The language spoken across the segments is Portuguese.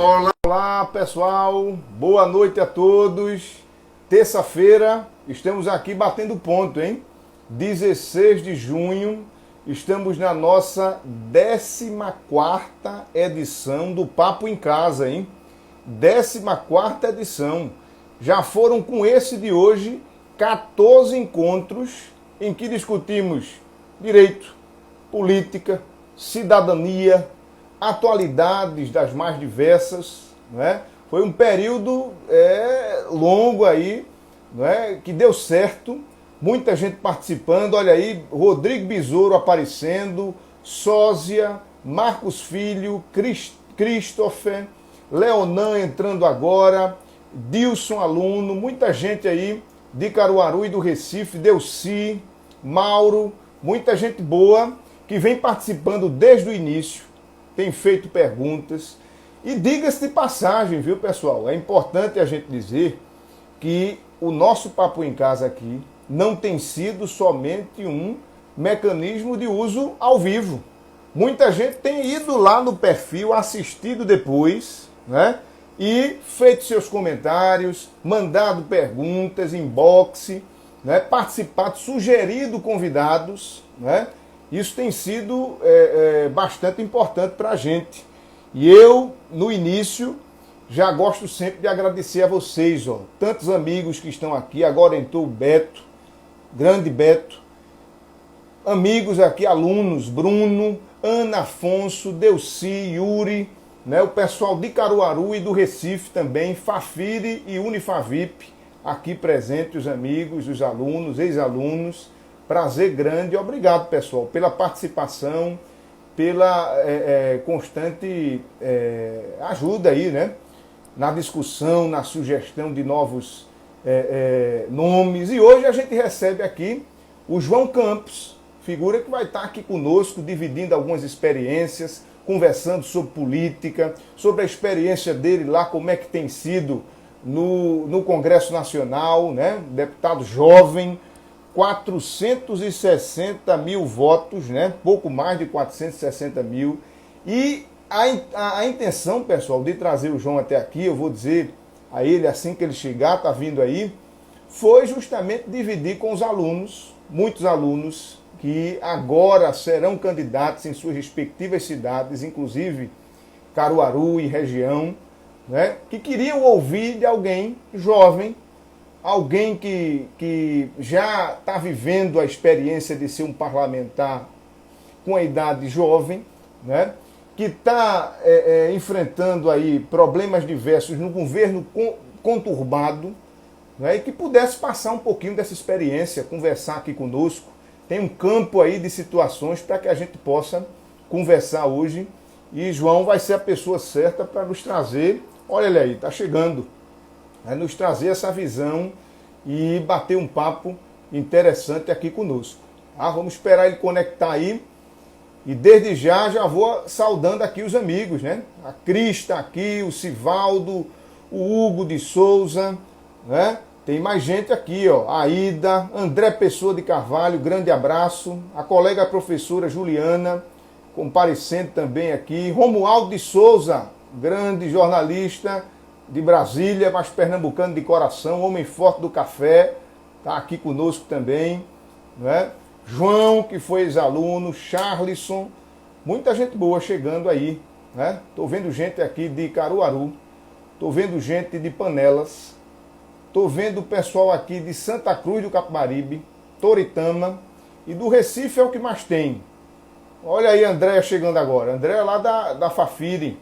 Olá, olá pessoal, boa noite a todos. Terça-feira, estamos aqui batendo ponto, hein? 16 de junho, estamos na nossa 14ª edição do Papo em Casa, hein? 14ª edição. Já foram com esse de hoje 14 encontros em que discutimos direito, política, cidadania, atualidades das mais diversas, né? Foi um período longo aí, né? Que deu certo, muita gente participando. Olha aí, Rodrigo Besouro aparecendo, Sósia, Marcos Filho, Christopher, Leonan entrando agora, Dilson aluno, muita gente aí de Caruaru e do Recife, Delci, Mauro, muita gente boa que vem participando desde o início, tem feito perguntas. E diga-se de passagem, viu, pessoal? É importante a gente dizer que o nosso Papo em Casa aqui não tem sido somente um mecanismo de uso ao vivo. Muita gente tem ido lá no perfil, assistido depois, né? E feito seus comentários, mandado perguntas, inbox, né? Participado, sugerido convidados, né? Isso tem sido bastante importante para a gente. E eu, no início, já gosto sempre de agradecer a vocês, ó, tantos amigos que estão aqui. Agora entrou o Beto, grande Beto. Amigos aqui, alunos, Bruno, Ana Afonso, Delci, Yuri, né, o pessoal de Caruaru e do Recife também, Fafiri e Unifavip, aqui presentes, os amigos, os alunos, ex-alunos. Prazer grande, obrigado pessoal pela participação, pela constante ajuda aí, né? Na discussão, na sugestão de novos nomes. E hoje a gente recebe aqui o João Campos, figura que vai estar aqui conosco, dividindo algumas experiências, conversando sobre política, sobre a experiência dele lá, como é que tem sido no Congresso Nacional, né? Deputado jovem, 460 mil votos, né? Pouco mais de 460 mil. E a intenção, pessoal, de trazer o João até aqui, eu vou dizer a ele assim que ele chegar, tá vindo aí, foi justamente dividir com os alunos, muitos alunos que agora serão candidatos em suas respectivas cidades, inclusive Caruaru e região, né? Que queriam ouvir de alguém jovem, alguém que já está vivendo a experiência de ser um parlamentar com a idade jovem, né? Que está enfrentando aí problemas diversos no governo conturbado, né? E que pudesse passar um pouquinho dessa experiência, conversar aqui conosco. Tem um campo aí de situações para que a gente possa conversar hoje. E João vai ser a pessoa certa para nos trazer, olha ele aí, está chegando, nos trazer essa visão e bater um papo interessante aqui conosco. Vamos esperar ele conectar aí. E desde já vou saudando aqui os amigos, né? A Cris está aqui, o Sivaldo, o Hugo de Souza, né? Tem mais gente aqui, ó. A Ida, André Pessoa de Carvalho, grande abraço. A colega professora Juliana, comparecendo também aqui. Romualdo de Souza, grande jornalista de Brasília, mas pernambucano de coração, homem forte do café, está aqui conosco também, né? João, que foi ex-aluno, Charlisson, muita gente boa chegando aí, né? Estou vendo gente aqui de Caruaru, estou vendo gente de Panelas, estou vendo o pessoal aqui de Santa Cruz do Capibaribe, Toritama, e do Recife é o que mais tem. Olha aí a Andréa chegando agora, Andréa lá da Fafiri,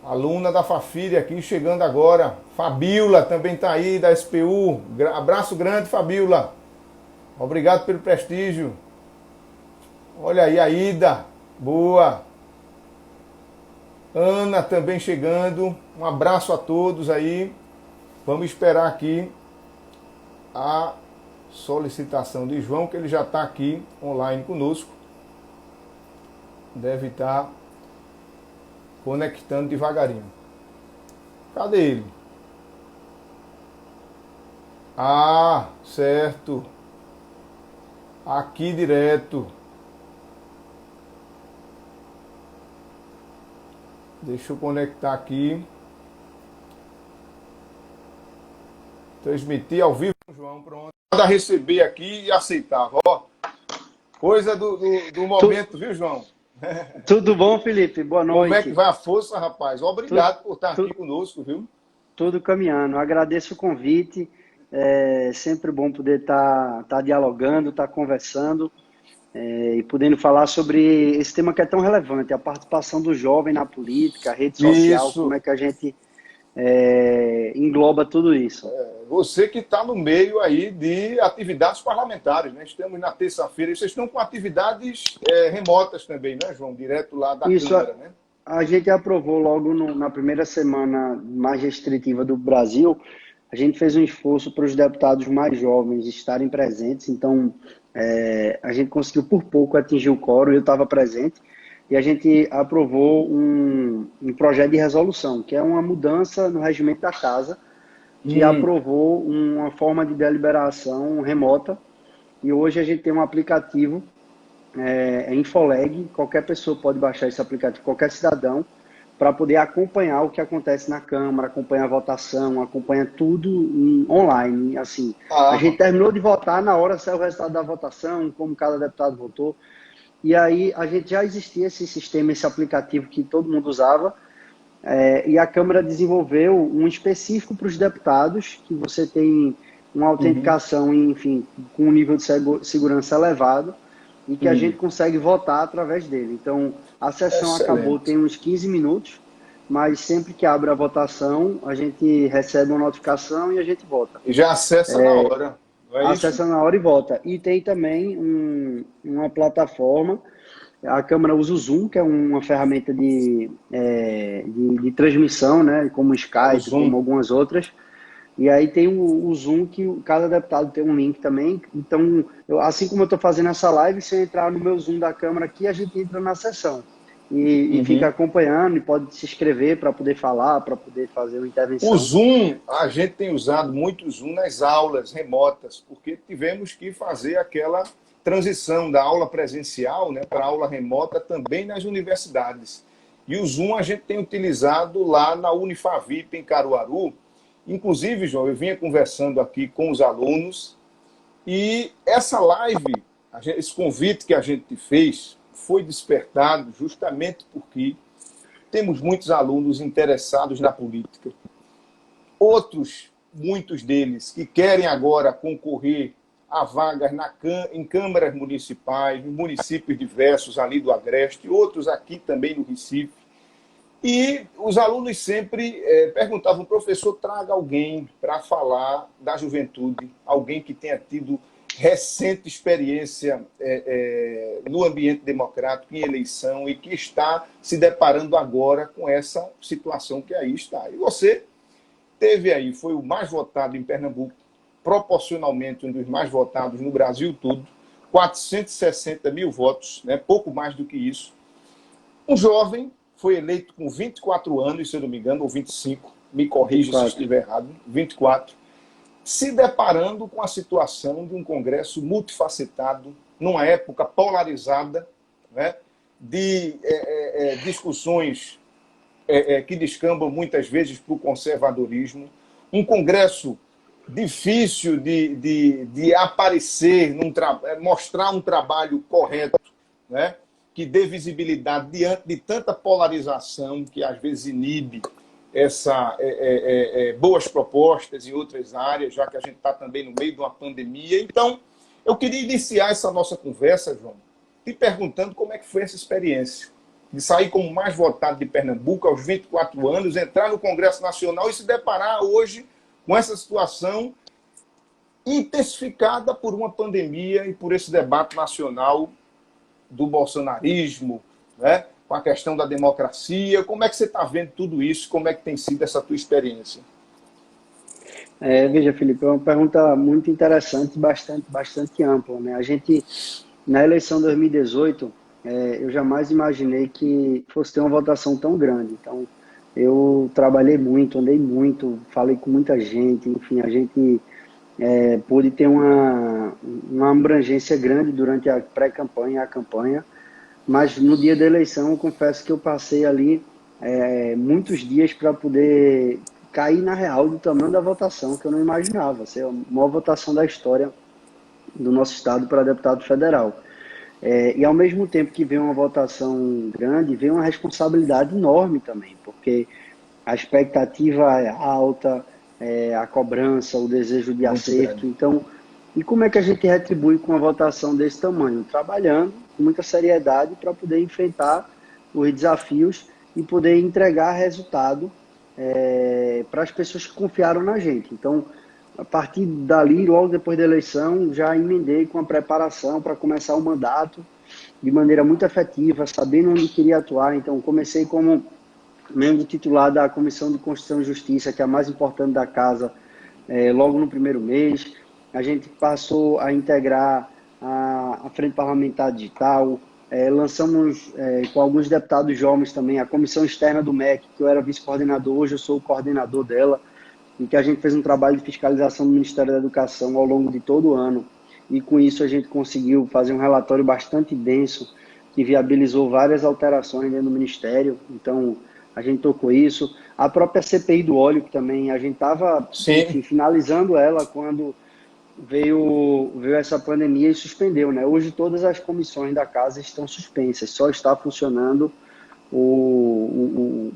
aluna da Fafiri aqui chegando agora. Fabiola também está aí, da SPU. Abraço grande, Fabiola. Obrigado pelo prestígio. Olha aí a Ida. Boa. Ana também chegando. Um abraço a todos aí. Vamos esperar aqui a solicitação de João, que ele já está aqui online conosco. Deve estar conectando devagarinho. Cadê ele? Certo. Aqui direto. Deixa eu conectar aqui. Transmitir ao vivo, João, pronto. Para receber aqui e aceitar. Ó, coisa do momento, viu, João? Tudo bom, Felipe? Boa Como é que noite. vai a força, rapaz? Tu- Obrigado por estar aqui tu- conosco, viu? Tudo caminhando. Agradeço o convite. É sempre bom poder estar dialogando, estar conversando, e podendo falar sobre esse tema que é tão relevante, a participação do jovem na política, a rede social, como é Isso. que a gente engloba tudo isso. Você que está no meio aí de atividades parlamentares, né? Estamos na terça-feira e vocês estão com atividades remotas também, né, João? Direto lá da Isso, Câmara, né? a gente aprovou logo na primeira semana mais restritiva do Brasil. A gente fez um esforço para os deputados mais jovens estarem presentes, então a gente conseguiu por pouco atingir o quórum, eu estava presente, e a gente aprovou um projeto de resolução, que é uma mudança no regimento da casa, que Hum, aprovou uma forma de deliberação remota, e hoje a gente tem um aplicativo, Infoleg, qualquer pessoa pode baixar esse aplicativo, qualquer cidadão, para poder acompanhar o que acontece na Câmara, acompanhar a votação, acompanhar tudo online. Assim, a gente ah, terminou de votar, na hora saiu o resultado da votação, como cada deputado votou. E aí a gente já existia esse sistema, esse aplicativo que todo mundo usava, e a Câmara desenvolveu um específico para os deputados, que você tem uma uhum, autenticação, enfim, com um nível de segurança elevado, e que a gente hum. consegue votar através dele. Então, a sessão acabou Excelente. tem uns 15 minutos, mas sempre que abre a votação, a gente recebe uma notificação e a gente vota. E já acessa na hora, não é isso? Acessa na hora e vota. E tem também uma plataforma, a Câmara usa o Zoom, que é uma ferramenta de transmissão, né, como o É o Skype, como Zoom. algumas outras. E aí tem o Zoom, que cada deputado tem um link também. Então, assim como eu estou fazendo essa live, se eu entrar no meu Zoom da Câmara aqui, a gente entra na sessão. E fica Uhum. acompanhando e pode se inscrever para poder falar, para poder fazer uma O intervenção. Zoom, a gente tem usado muito o Zoom nas aulas remotas, porque tivemos que fazer aquela transição da aula presencial, né, para a aula remota também nas universidades. E o Zoom a gente tem utilizado lá na Unifavip, em Caruaru. Inclusive, João, eu vinha conversando aqui com os alunos e essa live, esse convite que a gente fez, foi despertado justamente porque temos muitos alunos interessados na política. Outros, muitos deles, que querem agora concorrer a vagas em câmaras municipais, em municípios diversos ali do Agreste, outros aqui também no Recife. E os alunos sempre perguntavam, professor, traga alguém para falar da juventude, alguém que tenha tido recente experiência no ambiente democrático, em eleição, e que está se deparando agora com essa situação que aí está. E você teve aí, foi o mais votado em Pernambuco, proporcionalmente um dos mais votados no Brasil todo, 460 mil votos, né, pouco mais do que isso. Um jovem foi eleito com 24 anos, se eu não me engano, ou 25, me corrija se 24. estiver errado, 24, se deparando com a situação de um Congresso multifacetado, numa época polarizada, né, de discussões que descambam muitas vezes para o conservadorismo, um Congresso difícil de aparecer, mostrar um trabalho correto, né? Que dê visibilidade diante de tanta polarização que às vezes inibe boas propostas em outras áreas, já que a gente está também no meio de uma pandemia. Então, eu queria iniciar essa nossa conversa, João, te perguntando como é que foi essa experiência de sair como mais votado de Pernambuco aos 24 anos, entrar no Congresso Nacional e se deparar hoje com essa situação intensificada por uma pandemia e por esse debate nacional do bolsonarismo, né? Com a questão da democracia. Como é que você está vendo tudo isso? Como é que tem sido essa tua experiência? Veja, Felipe, é uma pergunta muito interessante e bastante ampla, né? A gente, na eleição de 2018, eu jamais imaginei que fosse ter uma votação tão grande. Então, eu trabalhei muito, andei muito, falei com muita gente, enfim, a gente pôde ter uma abrangência grande durante a pré-campanha e a campanha, mas no dia da eleição, eu confesso que eu passei ali muitos dias para poder caí na real do tamanho da votação, que eu não imaginava, ser a maior votação da história do nosso estado para deputado federal. E ao mesmo tempo que veio uma votação grande, veio uma responsabilidade enorme também, porque a expectativa é alta, a cobrança, o desejo de Muito acerto. grande. Então, e como é que a gente retribui com uma votação desse tamanho? Trabalhando com muita seriedade para poder enfrentar os desafios e poder entregar resultado para as pessoas que confiaram na gente. Então, a partir dali, logo depois da eleição, já emendei com a preparação para começar o mandato de maneira muito efetiva, sabendo onde queria atuar. Então, comecei como membro titular da Comissão de Constituição e Justiça, que é a mais importante da casa, logo no primeiro mês. A gente passou a integrar a Frente Parlamentar Digital, lançamos com alguns deputados jovens também a Comissão Externa do MEC, que eu era vice-coordenador, hoje eu sou o coordenador dela, em que a gente fez um trabalho de fiscalização do Ministério da Educação ao longo de todo o ano. E com isso a gente conseguiu fazer um relatório bastante denso, que viabilizou várias alterações dentro do Ministério. Então, a gente tocou isso. A própria CPI do óleo, que também a gente estava, Sim, finalizando ela quando veio essa pandemia e suspendeu, né? Hoje todas as comissões da casa estão suspensas, só está funcionando o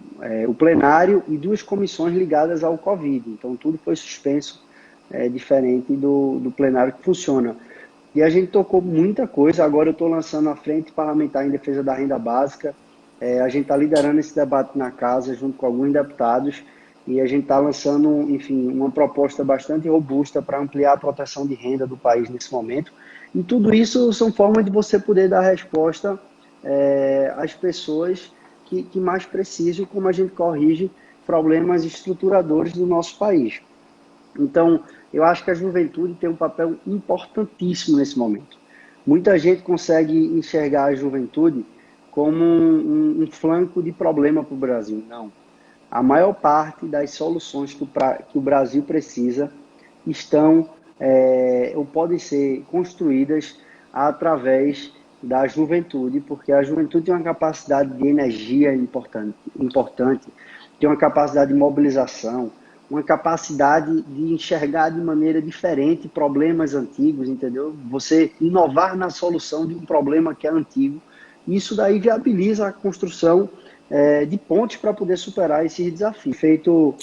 plenário e duas comissões ligadas ao Covid. Então, tudo foi suspenso, diferente do plenário que funciona. E a gente tocou muita coisa. Agora eu estou lançando a Frente Parlamentar em Defesa da Renda Básica. A gente está liderando esse debate na casa, junto com alguns deputados, e a gente está lançando, enfim, uma proposta bastante robusta para ampliar a proteção de renda do país nesse momento. E tudo isso são formas de você poder dar resposta às pessoas que mais precisam, como a gente corrige problemas estruturadores do nosso país. Então, eu acho que a juventude tem um papel importantíssimo nesse momento. Muita gente consegue enxergar a juventude como um flanco de problema para o Brasil. Não. A maior parte das soluções que o Brasil precisa estão ou podem ser construídas através da juventude, porque a juventude tem uma capacidade de energia importante, tem uma capacidade de mobilização, uma capacidade de enxergar de maneira diferente problemas antigos, entendeu? Você inovar na solução de um problema que é antigo, isso daí viabiliza a construção de pontes para poder superar esses desafios. Feito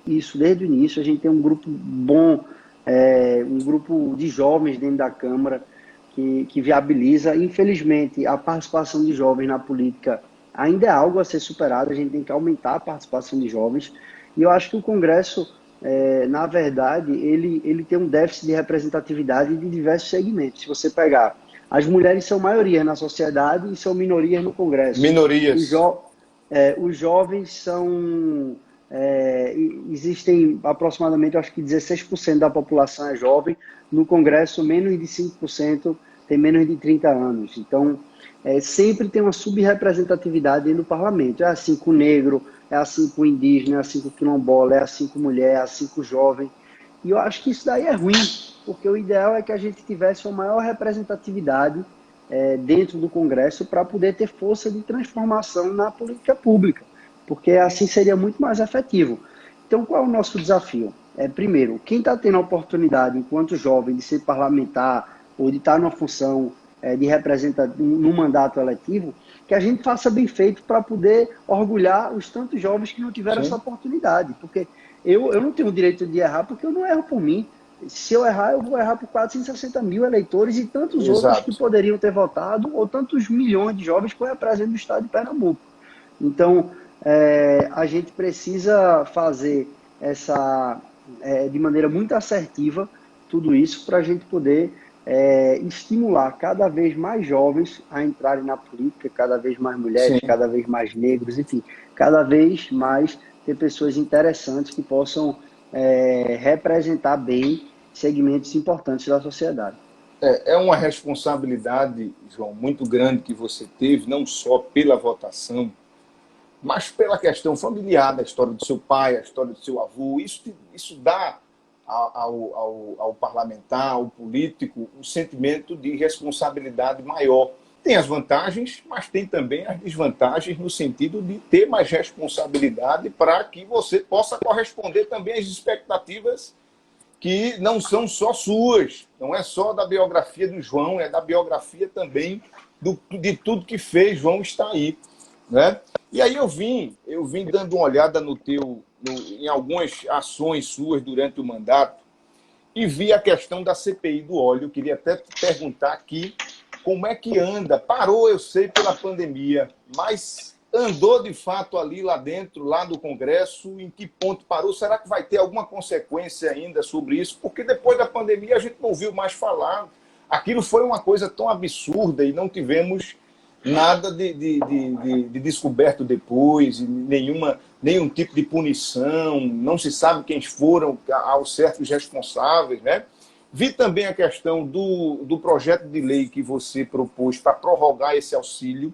isso desde o início, a gente tem um grupo bom, um grupo de jovens dentro da Câmara que viabiliza. Infelizmente, a participação de jovens na política ainda é algo a ser superado, a gente tem que aumentar a participação de jovens. E eu acho que o Congresso, na verdade, ele tem um déficit de representatividade de diversos segmentos. Se você pegar, as mulheres são maioria na sociedade e são minorias no Congresso. minorias. Os jovens são... existem aproximadamente, acho que 16% da população é jovem. No Congresso, menos de 5% tem menos de 30 anos. Então, sempre tem uma subrepresentatividade dentro do parlamento. É assim com o negro, é assim com o indígena, é assim com o quilombola, é assim com a mulher, é assim com o jovem. E eu acho que isso daí é ruim, porque o ideal é que a gente tivesse uma maior representatividade dentro do Congresso para poder ter força de transformação na política pública, porque assim seria muito mais efetivo. Então, qual é o nosso desafio? Primeiro, quem está tendo a oportunidade, enquanto jovem, de ser parlamentar ou de estar numa função de representar num mandato eletivo, que a gente faça bem feito para poder orgulhar os tantos jovens que não tiveram essa Sim, oportunidade. Porque eu não tenho o direito de errar, porque eu não erro por mim. Se eu errar, eu vou errar por 460 mil eleitores e tantos outros que exato. poderiam ter votado, ou tantos milhões de jovens que eu represento no estado de Pernambuco. Então, a gente precisa fazer de maneira muito assertiva tudo isso para a gente poder estimular cada vez mais jovens a entrarem na política, cada vez mais mulheres, Sim. cada vez mais negros, enfim, cada vez mais ter pessoas interessantes que possam representar bem segmentos importantes da sociedade. É uma responsabilidade, João, muito grande que você teve, não só pela votação, mas pela questão familiar, da história do seu pai, a história do seu avô. Isso dá ao parlamentar, ao político, um sentimento de responsabilidade maior. tem as vantagens, mas tem também as desvantagens no sentido de ter mais responsabilidade para que você possa corresponder também às expectativas que não são só suas, não é só da biografia do João, é da biografia também de tudo que fez. João está aí, né? E aí eu vim dando uma olhada em algumas ações suas durante o mandato e vi a questão da CPI do óleo. Eu queria até te perguntar aqui como é que anda. Parou, eu sei, pela pandemia, mas andou de fato ali lá dentro, lá do Congresso? Em que ponto parou? Será que vai ter alguma consequência ainda sobre isso? Porque depois da pandemia a gente não ouviu mais falar. Aquilo foi uma coisa tão absurda e não tivemos nada de descoberto depois, nenhum tipo de punição, não se sabe quem foram aos certos responsáveis, né? Vi também a questão do projeto de lei que você propôs para prorrogar esse auxílio,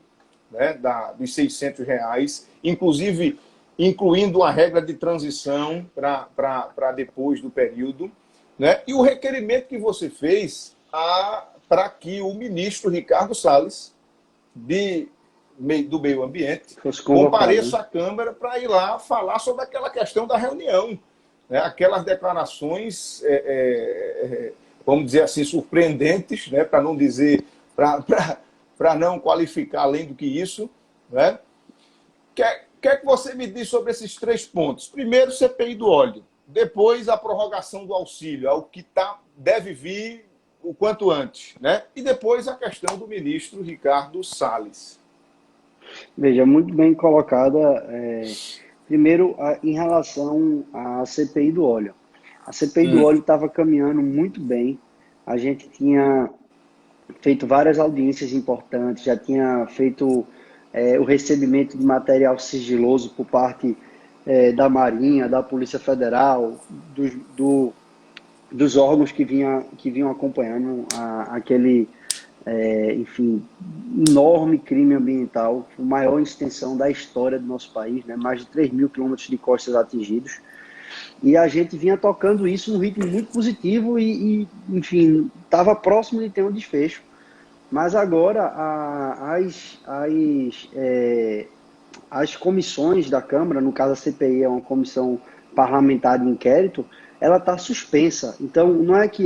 né, dos R$ 600, inclusive incluindo uma regra de transição para depois do período, né? E o requerimento que você fez para que o ministro Ricardo Salles, do Meio Ambiente, compareça à Câmara para ir lá falar sobre aquela questão da reunião, né? Aquelas declarações, vamos dizer assim, surpreendentes, né? Para não dizer, para não qualificar além do que isso, né? Quer que você me diz sobre esses 3 pontos? Primeiro, CPI do óleo. Depois, a prorrogação do auxílio, ao que deve vir o quanto antes, né? E depois a questão do ministro Ricardo Salles. Veja, muito bem colocada. Primeiro, em relação à CPI do óleo. A CPI do óleo estava caminhando muito bem. A gente tinha feito várias audiências importantes, já tinha feito o recebimento de material sigiloso por parte da Marinha, da Polícia Federal, dos órgãos que vinham acompanhando aquele, enfim, enorme crime ambiental, a maior extensão da história do nosso país, né? Mais de 3 mil quilômetros de costas atingidos. E a gente vinha tocando isso num ritmo muito positivo enfim, estava próximo de ter um desfecho. Mas agora as comissões da Câmara, no caso a CPI é uma comissão parlamentar de inquérito, ela está suspensa. Então, não é que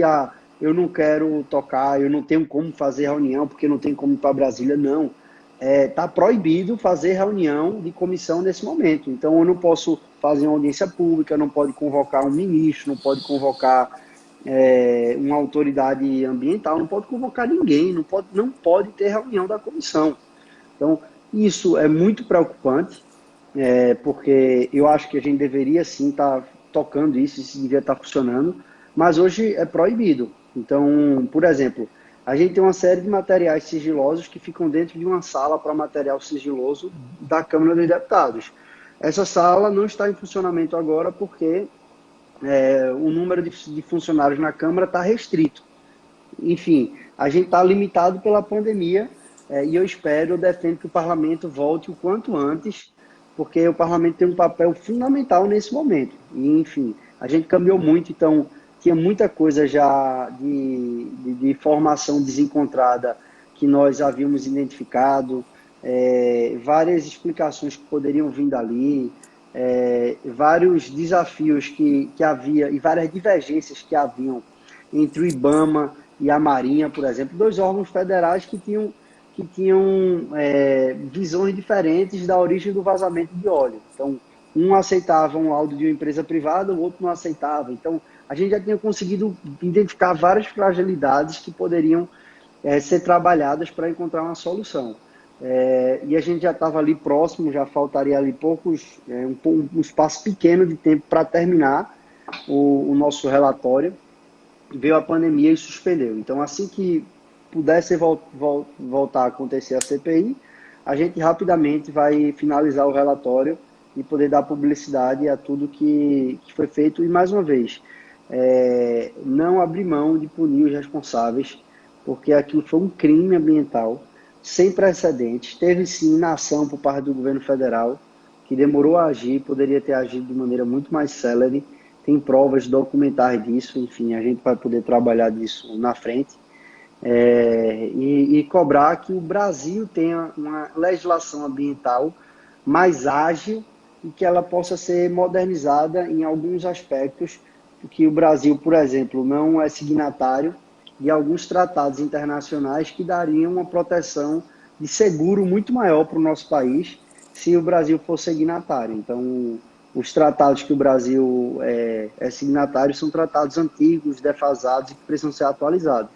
eu não quero tocar, eu não tenho como fazer reunião porque não tenho como ir para Brasília, não. Está proibido fazer reunião de comissão nesse momento. Então, eu não posso fazer uma audiência pública, não pode convocar um ministro, não pode convocar uma autoridade ambiental, não pode convocar ninguém, não pode ter reunião da comissão. Então, isso é muito preocupante, porque eu acho que a gente deveria sim estar tocando isso devia estar funcionando, mas hoje é proibido. Então, por exemplo, a gente tem uma série de materiais sigilosos que ficam dentro de uma sala para material sigiloso da Câmara dos Deputados. Essa sala não está em funcionamento agora porque o número de funcionários na Câmara está restrito. Enfim, a gente está limitado pela pandemia e eu defendo que o Parlamento volte o quanto antes, porque o Parlamento tem um papel fundamental nesse momento. E, enfim, a gente caminhou muito, então tinha muita coisa já de formação desencontrada que nós havíamos identificado, várias explicações que poderiam vir dali, vários desafios que havia e várias divergências que haviam entre o IBAMA e a Marinha, por exemplo, 2 órgãos federais que tinham visões diferentes da origem do vazamento de óleo. Então, um aceitava um laudo de uma empresa privada, o outro não aceitava. Então, a gente já tinha conseguido identificar várias fragilidades que poderiam ser trabalhadas para encontrar uma solução. E a gente já estava ali próximo, já faltaria ali um espaço pequeno de tempo para terminar o nosso relatório. Veio a pandemia e suspendeu. Então, assim que pudesse voltar a acontecer a CPI, a gente rapidamente vai finalizar o relatório e poder dar publicidade a tudo que foi feito. E, mais uma vez, não abrir mão de punir os responsáveis, porque aquilo foi um crime ambiental sem precedentes. Teve sim inação por parte do governo federal, que demorou a agir, poderia ter agido de maneira muito mais célere. Tem provas documentais disso, enfim, a gente vai poder trabalhar disso na frente. e cobrar que o Brasil tenha uma legislação ambiental mais ágil e que ela possa ser modernizada em alguns aspectos, porque o Brasil, por exemplo, não é signatário de alguns tratados internacionais que dariam uma proteção de seguro muito maior para o nosso país se o Brasil fosse signatário. Então, os tratados que o Brasil é signatário são tratados antigos, defasados e que precisam ser atualizados.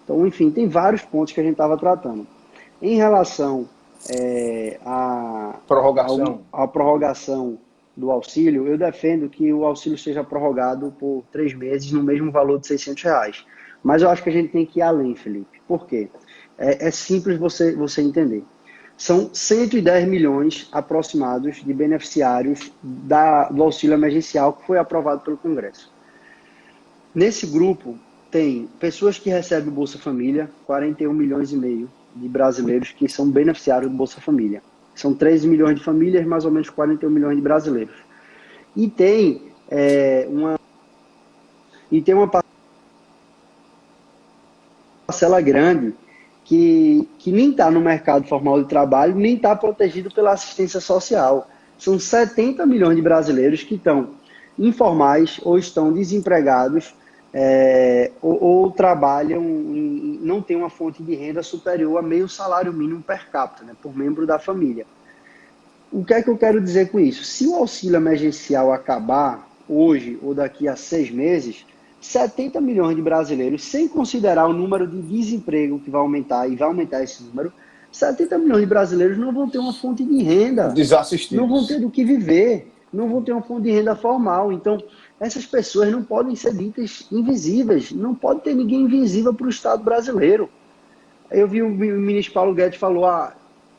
Então, enfim, tem vários pontos que a gente estava tratando. Em relação Prorrogação. à prorrogação do auxílio, eu defendo que o auxílio seja prorrogado por 3 meses no mesmo valor de R$ 600. Mas eu acho que a gente tem que ir além, Felipe. Por quê? É simples você entender. São 110 milhões aproximados de beneficiários do auxílio emergencial que foi aprovado pelo Congresso. Nesse grupo, tem pessoas que recebem Bolsa Família, 41 milhões e meio de brasileiros que são beneficiários do Bolsa Família. São 13 milhões de famílias, mais ou menos 41 milhões de brasileiros. E tem uma parcela grande que nem está no mercado formal de trabalho, nem está protegido pela assistência social. São 70 milhões de brasileiros que estão informais ou estão desempregados, ou trabalham não têm uma fonte de renda superior a meio salário mínimo per capita, né, por membro da família. O que é que eu quero dizer com isso? Se o auxílio emergencial acabar hoje ou daqui a 6 meses, 70 milhões de brasileiros, sem considerar o número de desemprego que vai aumentar, e vai aumentar esse número, 70 milhões de brasileiros não vão ter uma fonte de renda, Desassistidos. não vão ter do que viver, não vão ter uma fonte de renda formal. Então, essas pessoas não podem ser ditas invisíveis, não pode ter ninguém invisível para o Estado brasileiro. Eu vi o ministro Paulo Guedes falou,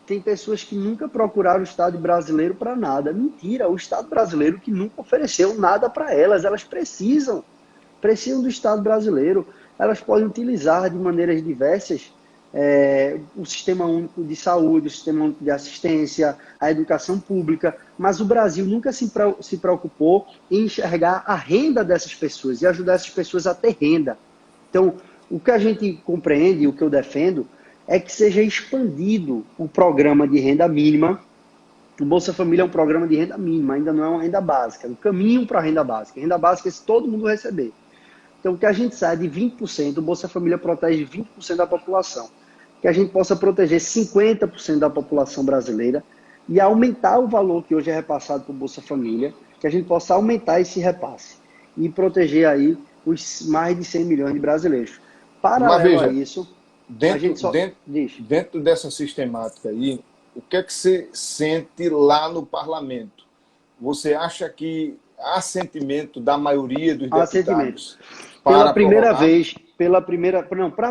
tem pessoas que nunca procuraram o Estado brasileiro para nada. Mentira, o Estado brasileiro que nunca ofereceu nada para elas precisam do Estado brasileiro. Elas podem utilizar de maneiras diversas o Sistema Único de Saúde, o Sistema Único de Assistência, a educação pública, mas o Brasil nunca se preocupou em enxergar a renda dessas pessoas e ajudar essas pessoas a ter renda. Então, o que a gente compreende, o que eu defendo, é que seja expandido o programa de renda mínima. O Bolsa Família é um programa de renda mínima, ainda não é uma renda básica, é um caminho para a renda básica. Renda básica é se todo mundo receber. Então, que a gente saia de 20%, o Bolsa Família protege 20% da população. Que a gente possa proteger 50% da população brasileira e aumentar o valor que hoje é repassado para o Bolsa Família, que a gente possa aumentar esse repasse e proteger aí os mais de 100 milhões de brasileiros. Paralelo a isso, a gente só... Dentro dessa sistemática aí, o que é que você sente lá no parlamento? Você acha que há sentimento da maioria dos deputados? Para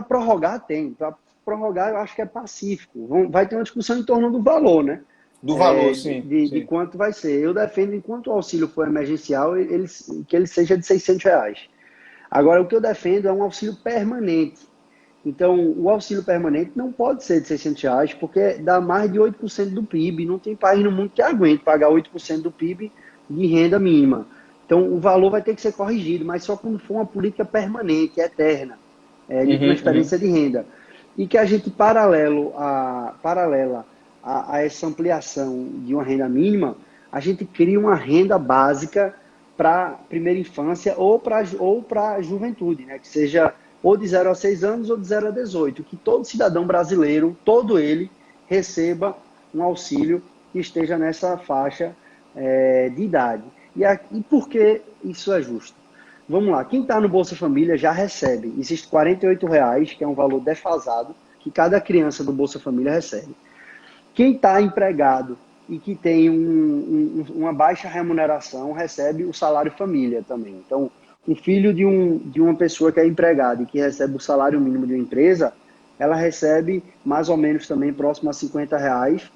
prorrogar tem. Para prorrogar eu acho que é pacífico. Vai ter uma discussão em torno do valor, né? Do valor, sim. De quanto vai ser. Eu defendo, enquanto o auxílio for emergencial, que ele seja de R$ 600. Agora, o que eu defendo é um auxílio permanente. Então, o auxílio permanente não pode ser de R$ 600, porque dá mais de 8% do PIB. Não tem país no mundo que aguente pagar 8% do PIB de renda mínima. Então, o valor vai ter que ser corrigido, mas só quando for uma política permanente, eterna, de transferência de renda. E que a gente, paralela a essa ampliação de uma renda mínima, a gente cria uma renda básica para primeira infância ou para a juventude, né? Que seja ou de 0 a 6 anos ou de 0 a 18, que todo cidadão brasileiro, todo ele, receba um auxílio que esteja nessa faixa de idade. E por que isso é justo? Vamos lá, quem está no Bolsa Família já recebe. Existe R$ 48,00, que é um valor defasado, que cada criança do Bolsa Família recebe. Quem está empregado e que tem uma baixa remuneração recebe o salário família também. Então, um filho de uma pessoa que é empregada e que recebe o salário mínimo de uma empresa, ela recebe mais ou menos também próximo a R$ 50,00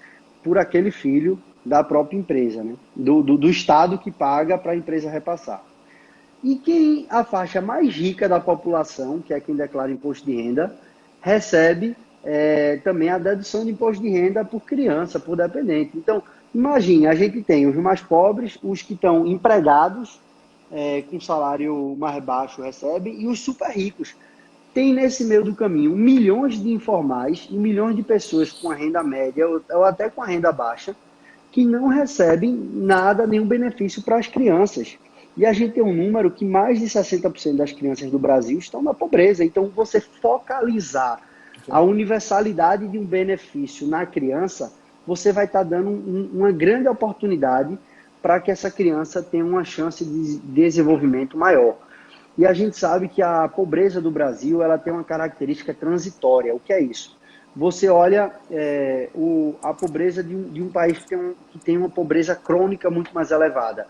por aquele filho da própria empresa, né? Do Estado que paga para a empresa repassar. E a faixa mais rica da população, que é quem declara imposto de renda, recebe também a dedução de imposto de renda por criança, por dependente. Então, imagine, a gente tem os mais pobres, os que estão empregados, com salário mais baixo recebem, e os super ricos. tem nesse meio do caminho milhões de informais e milhões de pessoas com a renda média ou até com a renda baixa que não recebem nada, nenhum benefício para as crianças. E a gente tem um número que mais de 60% das crianças do Brasil estão na pobreza. Então, você focalizar a universalidade de um benefício na criança, você vai estar dando uma grande oportunidade para que essa criança tenha uma chance de desenvolvimento maior. E a gente sabe que a pobreza do Brasil ela tem uma característica transitória. O que é isso? Você olha a pobreza de um país que tem uma pobreza crônica muito mais elevada.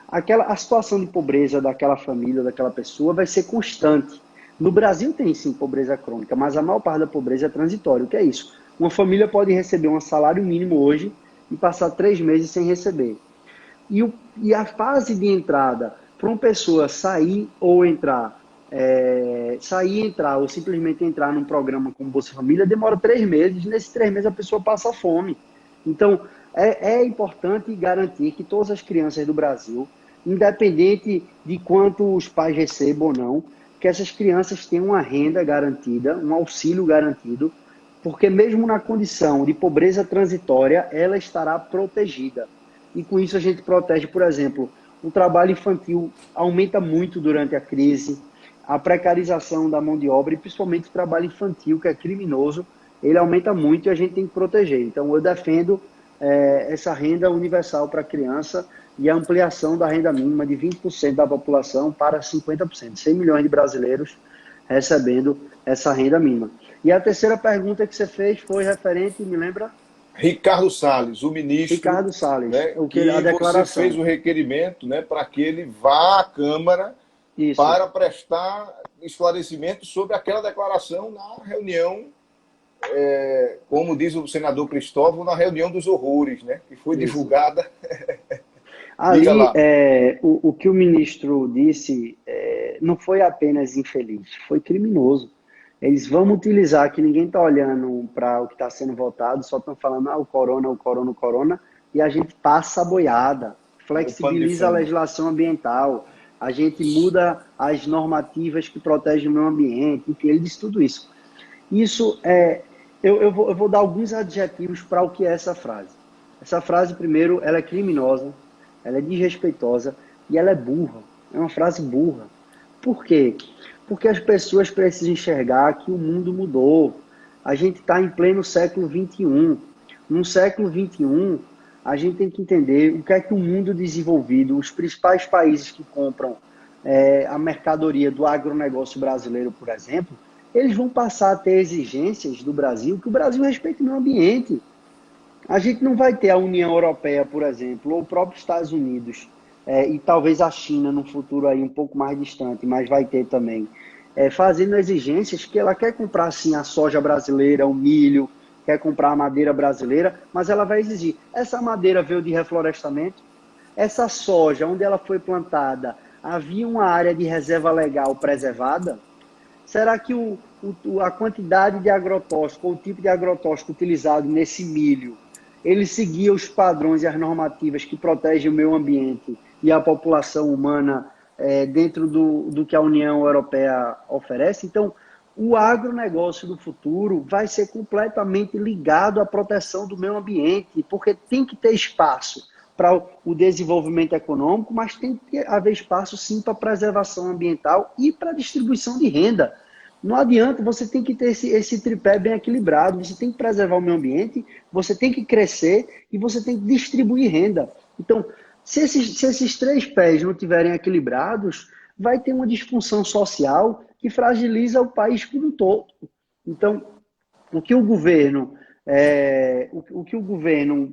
A situação de pobreza daquela família, daquela pessoa, vai ser constante. No Brasil tem sim pobreza crônica, mas a maior parte da pobreza é transitória. O que é isso? Uma família pode receber um salário mínimo hoje e passar 3 meses sem receber. E a fase de entrada para uma pessoa sair ou entrar, ou simplesmente entrar num programa como Bolsa Família, demora 3 meses. Nesses 3 meses a pessoa passa fome. Então, é importante garantir que todas as crianças do Brasil, independente de quanto os pais recebam ou não, que essas crianças tenham uma renda garantida, um auxílio garantido, porque mesmo na condição de pobreza transitória, ela estará protegida. E com isso a gente protege, por exemplo, o trabalho infantil aumenta muito durante a crise, a precarização da mão de obra e principalmente o trabalho infantil, que é criminoso, ele aumenta muito e a gente tem que proteger. Então eu defendo essa renda universal para a criança e a ampliação da renda mínima de 20% da população para 50%. 100 milhões de brasileiros recebendo essa renda mínima. E a terceira pergunta que você fez foi referente, me lembra? Ricardo Salles, o ministro, Ricardo Salles, né, que a declaração. você fez o requerimento, né, para que ele vá à Câmara para prestar esclarecimento sobre aquela declaração na reunião, como diz o senador Cristóvão, na reunião dos horrores, né, que foi divulgada. Ali, o que o ministro disse não foi apenas infeliz, foi criminoso. Eles vão utilizar que ninguém está olhando para o que está sendo votado, só estão falando o corona, e a gente passa a boiada, flexibiliza a legislação ambiental, a gente muda as normativas que protegem o meio ambiente, enfim, ele disse tudo isso. Isso eu vou dar alguns adjetivos para o que é essa frase. Essa frase, primeiro, ela é criminosa, ela é desrespeitosa e ela é burra. É uma frase burra. Por quê? Porque as pessoas precisam enxergar que o mundo mudou. A gente está em pleno século XXI. No século XXI, a gente tem que entender o que é que o mundo desenvolvido, os principais países que compram a mercadoria do agronegócio brasileiro, por exemplo, eles vão passar a ter exigências do Brasil, que o Brasil respeite o meio ambiente. A gente não vai ter a União Europeia, por exemplo, ou o próprio Estados Unidos, e talvez a China no futuro aí um pouco mais distante, mas vai ter também, fazendo exigências que ela quer comprar sim a soja brasileira, o milho, quer comprar a madeira brasileira, mas ela vai exigir. Essa madeira veio de reflorestamento? Essa soja, onde ela foi plantada, havia uma área de reserva legal preservada? Será que a quantidade de agrotóxico, ou o tipo de agrotóxico utilizado nesse milho, ele seguia os padrões e as normativas que protegem o meio ambiente e a população humana dentro do que a União Europeia oferece? Então, o agronegócio do futuro vai ser completamente ligado à proteção do meio ambiente, porque tem que ter espaço para o desenvolvimento econômico, mas tem que haver espaço sim para a preservação ambiental e para a distribuição de renda. Não adianta, você tem que ter esse tripé bem equilibrado, você tem que preservar o meio ambiente, você tem que crescer e você tem que distribuir renda. Então, se esses 3 pés não estiverem equilibrados, vai ter uma disfunção social que fragiliza o país como um todo. Então, o que o governo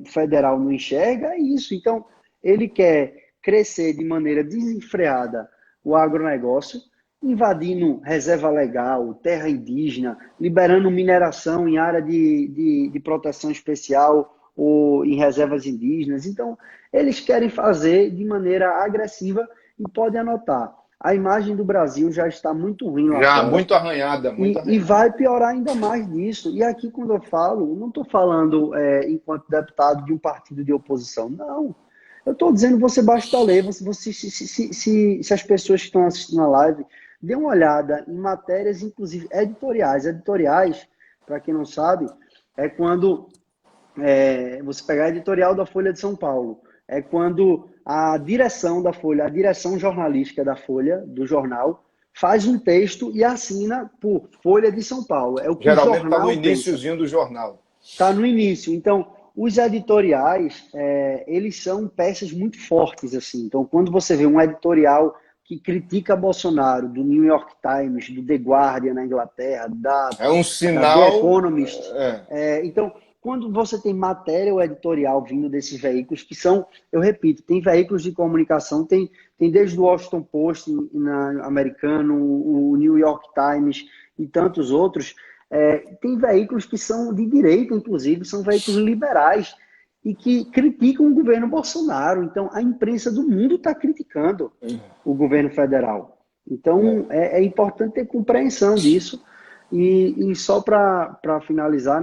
federal não enxerga é isso. Então, ele quer crescer de maneira desenfreada o agronegócio, invadindo reserva legal, terra indígena, liberando mineração em área de proteção especial ou em reservas indígenas. Então, eles querem fazer de maneira agressiva e podem anotar. A imagem do Brasil já está muito ruim lá fora. Muito arranhada. E vai piorar ainda mais disso. E aqui, quando eu falo, não estou falando enquanto deputado de um partido de oposição. Não. Eu estou dizendo, você basta ler. Se as pessoas que estão assistindo a live dê uma olhada em matérias, inclusive editoriais. Editoriais, para quem não sabe, é quando você pegar a editorial da Folha de São Paulo, é quando a direção da Folha, a direção jornalística da Folha, do jornal, faz um texto e assina por Folha de São Paulo. É o que o Geralmente está no jornal pensa. iniciozinho do jornal. Está no início. Então, os editoriais, eles são peças muito fortes, assim. Então, quando você vê um editorial que critica Bolsonaro, do New York Times, do The Guardian na Inglaterra, É um da The sinal. Economist, então, quando você tem matéria ou editorial vindo desses veículos, que são, eu repito, tem veículos de comunicação, tem desde o Washington Post, americano, o New York Times e tantos outros, tem veículos que são de direita, inclusive, são veículos liberais e que criticam o governo Bolsonaro. Então, a imprensa do mundo está criticando o governo federal. Então, é importante ter compreensão disso. E só para finalizar,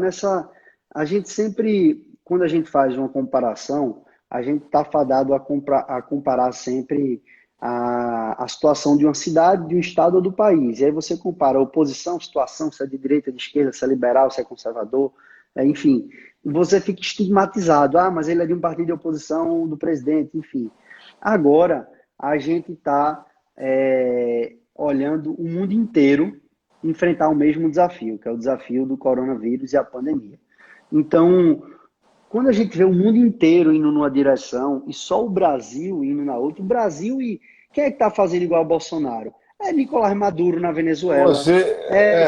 a gente sempre, quando a gente faz uma comparação, a gente está fadado a comparar sempre a situação de uma cidade, de um estado ou do país. E aí você compara a oposição, situação, se é de direita, de esquerda, se é liberal, se é conservador, enfim. Você fica estigmatizado. Ah, mas ele é de um partido de oposição do presidente, enfim. Agora, a gente está olhando o mundo inteiro enfrentar o mesmo desafio, que é o desafio do coronavírus e a pandemia. Então, quando a gente vê o mundo inteiro indo numa direção e só o Brasil indo na outra, o Brasil e quem é que está fazendo igual ao Bolsonaro? É Nicolás Maduro na Venezuela,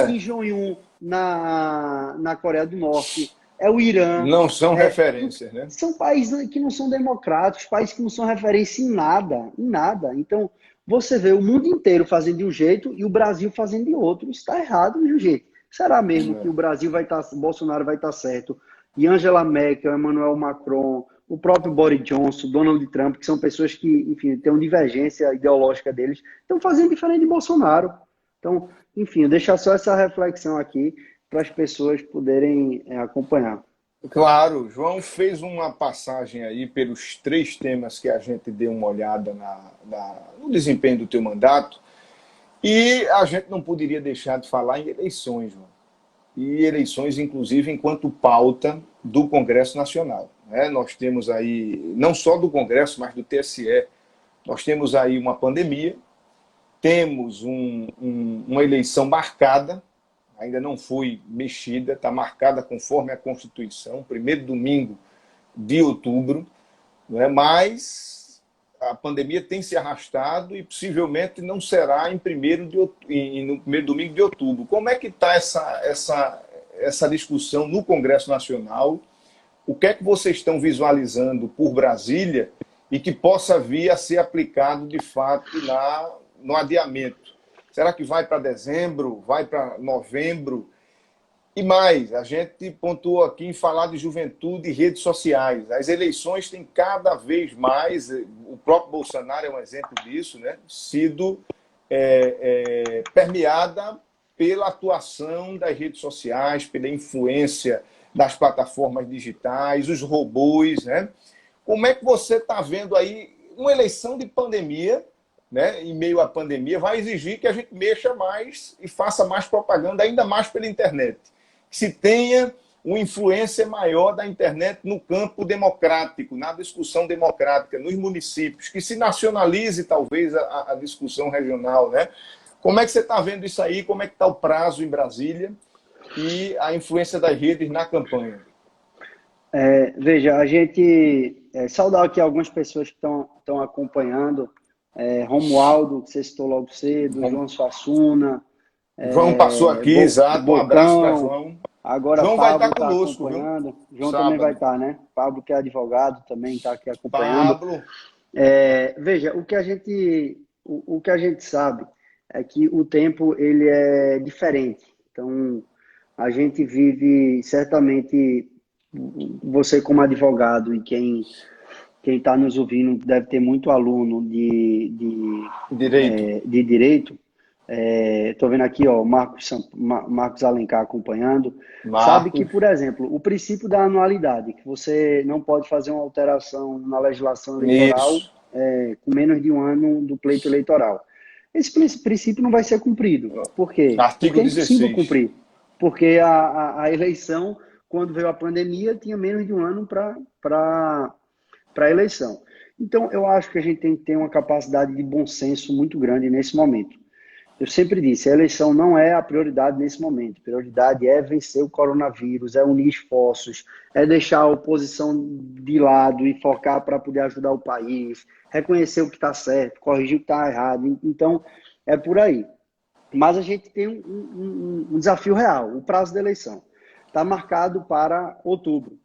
Kim Jong-un na Coreia do Norte, é o Irã. Não são referências, né? São países que não são democráticos, países que não são referência em nada, em nada. Então, você vê o mundo inteiro fazendo de um jeito e o Brasil fazendo de outro. Isso está errado de um jeito. Será mesmo que o Brasil vai estar, Bolsonaro vai estar certo? E Angela Merkel, Emmanuel Macron, o próprio Boris Johnson, Donald Trump, que são pessoas que, enfim, têm uma divergência ideológica deles, estão fazendo diferente de Bolsonaro. Então, enfim, deixar só essa reflexão aqui para as pessoas poderem acompanhar. Claro, João fez uma passagem aí pelos 3 temas que a gente deu uma olhada no desempenho do teu mandato, e a gente não poderia deixar de falar em eleições, João. E eleições, inclusive, enquanto pauta do Congresso Nacional. Nós temos aí, não só do Congresso, mas do TSE, nós temos aí uma pandemia, temos uma eleição marcada, ainda não foi mexida, está marcada conforme a Constituição, primeiro domingo de outubro, mas a pandemia tem se arrastado e possivelmente não será no primeiro domingo de outubro. Como é que está essa discussão no Congresso Nacional? O que é que vocês estão visualizando por Brasília e que possa vir a ser aplicado de fato no adiamento? Será que vai para dezembro? Vai para novembro? E mais, a gente pontuou aqui em falar de juventude e redes sociais. As eleições têm cada vez mais, o próprio Bolsonaro é um exemplo disso, sido permeada pela atuação das redes sociais, pela influência das plataformas digitais, os robôs. Como é que você está vendo aí uma eleição de pandemia, em meio à pandemia, vai exigir que a gente mexa mais e faça mais propaganda, ainda mais pela internet. Que se tenha uma influência maior da internet no campo democrático, na discussão democrática, nos municípios, que se nacionalize, talvez, a discussão regional. Como é que você está vendo isso aí? Como é que está o prazo em Brasília e a influência das redes na campanha? Veja, a gente saudar aqui algumas pessoas que estão acompanhando. Romualdo, que você citou logo cedo, João Suassuna. João passou aqui, exato. Um abraço para João. Agora João Pablo vai estar conosco, acompanhando. Viu? João Sábado. também vai estar, né? Pablo, que é advogado, também está aqui acompanhando. Pablo. Veja, o que a gente sabe é que o tempo ele é diferente. Então, a gente vive, certamente, você como advogado e quem está nos ouvindo deve ter muito aluno de direito. Estou vendo aqui, Marcos Alencar acompanhando. Sabe que, por exemplo, o princípio da anualidade, que você não pode fazer uma alteração na legislação eleitoral com menos de um ano do pleito eleitoral. esse princípio não vai ser cumprido. Por quê? Artigo Porque é impossível 16. cumprir. Porque a eleição, quando veio a pandemia, tinha menos de um ano para a eleição. Então, eu acho que a gente tem que ter uma capacidade de bom senso muito grande nesse momento. Eu sempre disse, a eleição não é a prioridade nesse momento. A prioridade é vencer o coronavírus, é unir esforços, é deixar a oposição de lado e focar para poder ajudar o país, reconhecer o que está certo, corrigir o que está errado. Então, é por aí. Mas a gente tem um desafio real, o prazo da eleição. Está marcado para outubro.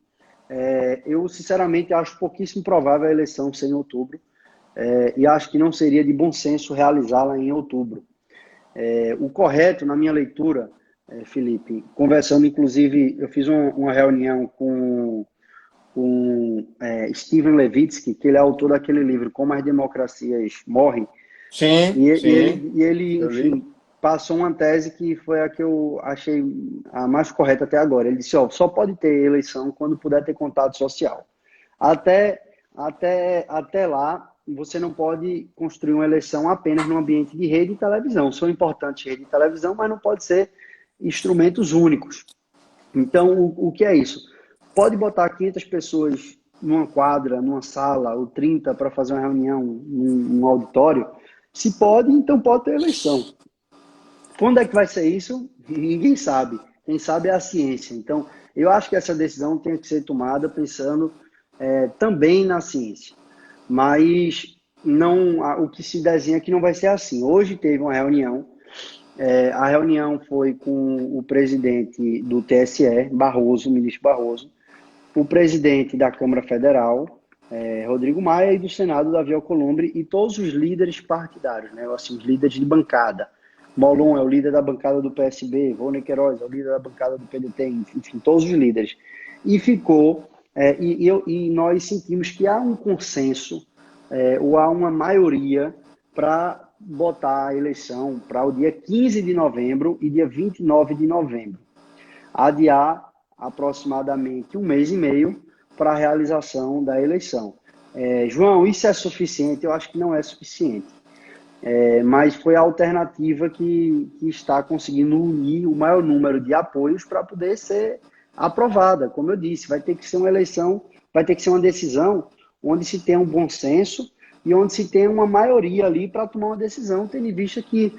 Eu, sinceramente, acho pouquíssimo provável a eleição ser em outubro, e acho que não seria de bom senso realizá-la em outubro. O correto, na minha leitura, Felipe, conversando, inclusive, eu fiz uma reunião com Steven Levitsky, que ele é autor daquele livro, Como as Democracias Morrem, Sim, sim. e ele, Eu li. enfim, passou uma tese que foi a que eu achei a mais correta até agora. Ele disse, ó, só pode ter eleição quando puder ter contato social. Até, até lá, você não pode construir uma eleição apenas no ambiente de rede e televisão. São importantes rede e televisão, mas não pode ser instrumentos únicos. Então, o que é isso? Pode botar 500 pessoas numa quadra, numa sala, ou 30 para fazer uma reunião num auditório? Se pode, então pode ter eleição. Quando é que vai ser isso? Ninguém sabe. Quem sabe é a ciência. Então, eu acho que essa decisão tem que ser tomada pensando também na ciência. Mas não, o que se desenha é que não vai ser assim. Hoje teve uma reunião. A reunião foi com o presidente do TSE, Barroso, o ministro Barroso, o presidente da Câmara Federal, Rodrigo Maia, e do Senado, Davi Alcolumbre, e todos os líderes partidários, né? Assim, os líderes de bancada. Molon é o líder da bancada do PSB, Rony Queiroz é o líder da bancada do PDT, enfim, todos os líderes. E ficou, e nós sentimos que há um consenso, ou há uma maioria para botar a eleição para o dia 15 de novembro e dia 29 de novembro. Adiar aproximadamente um mês e meio para a realização da eleição. João, isso é suficiente? Eu acho que não é suficiente. Mas foi a alternativa que está conseguindo unir o maior número de apoios para poder ser aprovada. Como eu disse, vai ter que ser uma eleição, vai ter que ser uma decisão onde se tem um bom senso e onde se tem uma maioria ali para tomar uma decisão, tendo em vista que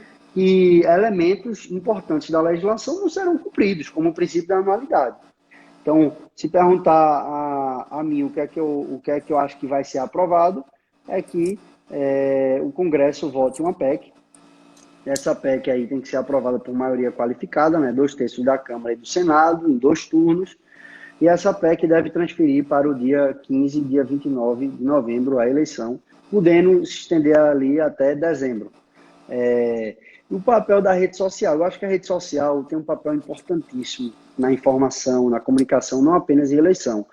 elementos importantes da legislação não serão cumpridos, como o princípio da anualidade. Então, se perguntar a mim o que é que eu acho que vai ser aprovado, é que o Congresso vote uma PEC. Essa PEC aí tem que ser aprovada por maioria qualificada, né, 2/3 da Câmara e do Senado, em 2 turnos, e essa PEC deve transferir para o dia 15 e dia 29 de novembro a eleição, podendo se estender ali até dezembro. O papel da rede social, eu acho que a rede social tem um papel importantíssimo na informação, na comunicação, não apenas em eleição.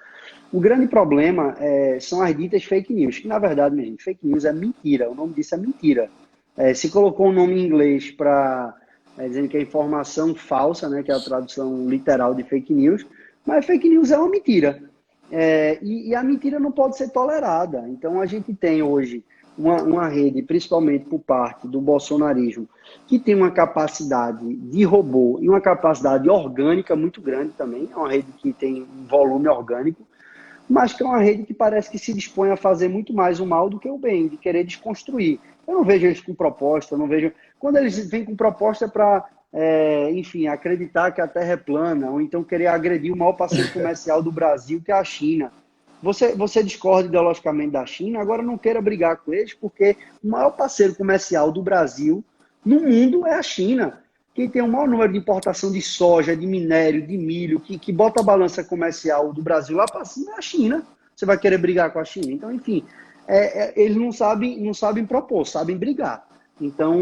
O grande problema são as ditas fake news, que na verdade, minha gente, fake news é mentira, o nome disso é mentira. Se colocou um nome em inglês para dizendo que é informação falsa, né, que é a tradução literal de fake news, mas fake news é uma mentira. E a mentira não pode ser tolerada. Então a gente tem hoje uma rede, principalmente por parte do bolsonarismo, que tem uma capacidade de robô e uma capacidade orgânica muito grande também. É uma rede que tem um volume orgânico, mas que é uma rede que parece que se dispõe a fazer muito mais o mal do que o bem, de querer desconstruir. Eu não vejo eles com proposta, eu não vejo... Quando eles vêm com proposta para, enfim, acreditar que a Terra é plana, ou então querer agredir o maior parceiro comercial do Brasil, que é a China. Você discorda ideologicamente da China, agora não queira brigar com eles, porque o maior parceiro comercial do Brasil no mundo é a China. Quem tem o maior número de importação de soja, de minério, de milho, que bota a balança comercial do Brasil lá para cima é a China. Você vai querer brigar com a China? Então, enfim, eles não sabem propor, sabem brigar. Então,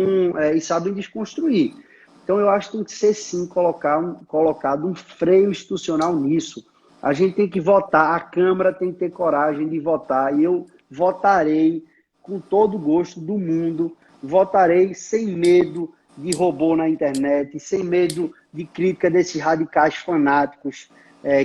e sabem desconstruir. Então, eu acho que tem que ser, sim, colocado um freio institucional nisso. A gente tem que votar, a Câmara tem que ter coragem de votar, e eu votarei com todo o gosto do mundo, votarei sem medo de robô na internet, sem medo de crítica desses radicais fanáticos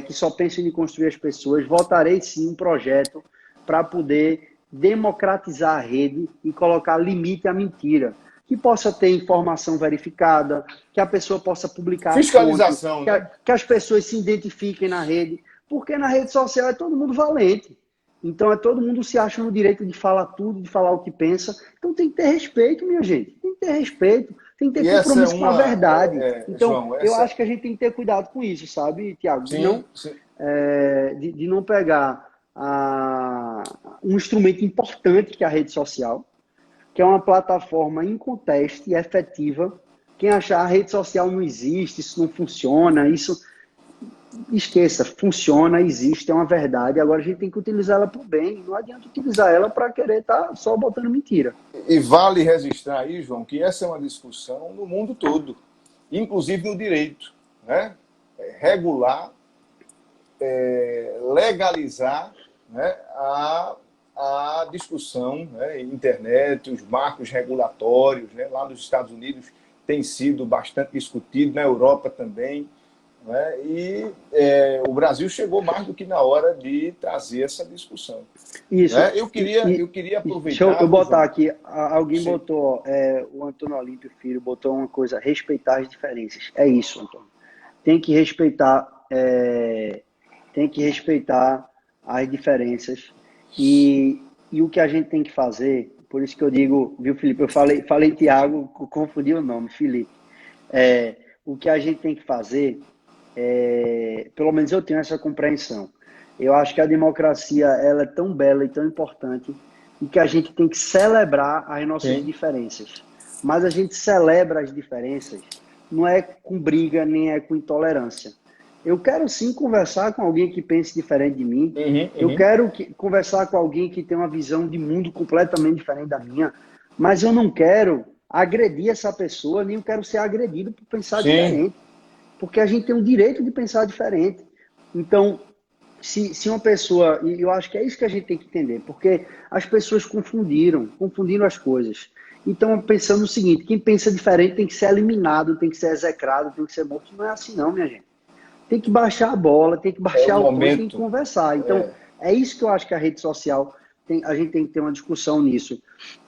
que só pensam em construir as pessoas. Votarei sim um projeto para poder democratizar a rede e colocar limite à mentira. que possa ter informação verificada, que a pessoa possa publicar fiscalização, fonte, né? que as pessoas se identifiquem na rede, porque na rede social é todo mundo valente. Então, todo mundo se acha no direito de falar tudo, de falar o que pensa. Então, tem que ter respeito, minha gente. Tem que ter respeito, tem que ter compromisso com a verdade. Então, João, eu acho que a gente tem que ter cuidado com isso, sabe, Tiago? Sim, sim. De não pegar um instrumento importante que é a rede social, que é uma plataforma inconteste e efetiva. Quem achar a rede social não existe, isso não funciona, isso... Esqueça, funciona, existe, é uma verdade. Agora a gente tem que utilizar ela para o bem. Não adianta utilizar ela para querer estar só botando mentira. E vale registrar aí, João, que essa é uma discussão no mundo todo, inclusive no direito, né? Regular, legalizar, né? a discussão, né? Internet, os marcos regulatórios, né? Lá nos Estados Unidos tem sido bastante discutido, na Europa também. Né? E o Brasil chegou mais do que na hora de trazer essa discussão. Isso. Né? Eu queria aproveitar... Deixa eu botar aqui, alguém botou, o Antônio Olímpio Filho botou uma coisa, respeitar as diferenças. É isso, Antônio. Tem que respeitar as diferenças e o que a gente tem que fazer, por isso que eu digo, viu, Felipe, eu falei Tiago, confundi o nome, Felipe. O que a gente tem que fazer, pelo menos eu tenho essa compreensão. Eu acho que a democracia ela é tão bela e tão importante e que a gente tem que celebrar as nossas diferenças. Mas a gente celebra as diferenças não é com briga, nem é com intolerância. Eu quero sim conversar com alguém que pense diferente de mim. Eu quero conversar com alguém que tem uma visão de mundo completamente diferente da minha. Mas eu não quero agredir essa pessoa, nem eu quero ser agredido por pensar diferente. Porque a gente tem o direito de pensar diferente. Então, se uma pessoa... E eu acho que é isso que a gente tem que entender. Porque as pessoas confundiram as coisas. Então, pensando o seguinte, quem pensa diferente tem que ser eliminado, tem que ser execrado, tem que ser morto. Não é assim não, minha gente. Tem que baixar a bola, tem que baixar o tom, tem que conversar. Então, é isso que eu acho que a rede social, a gente tem que ter uma discussão nisso.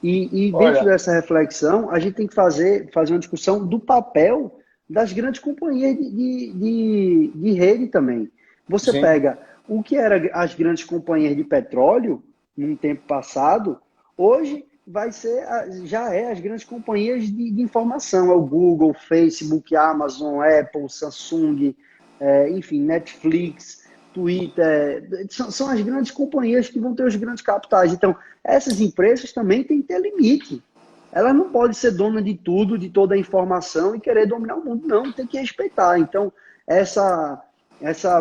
E dentro dessa reflexão, a gente tem que fazer uma discussão do papel das grandes companhias de rede também. Você pega o que eram as grandes companhias de petróleo num tempo passado, hoje já é as grandes companhias de informação. É o Google, Facebook, Amazon, Apple, Samsung, enfim, Netflix, Twitter. São as grandes companhias que vão ter os grandes capitais. Então, essas empresas também têm que ter limite. Ela não pode ser dona de tudo, de toda a informação e querer dominar o mundo. Não, tem que respeitar. Então, essa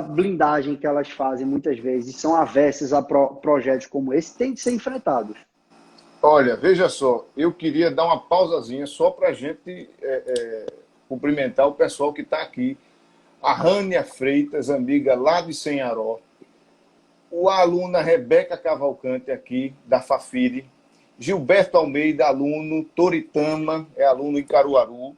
blindagem que elas fazem muitas vezes, são avessas a projetos como esse, tem que ser enfrentados. Olha, veja só, eu queria dar uma pausazinha só para a gente cumprimentar o pessoal que está aqui. A Rânia Freitas, amiga lá de Senharó. A aluna Rebeca Cavalcante aqui, da Fafiri. Gilberto Almeida, aluno. Toritama, aluno em Caruaru.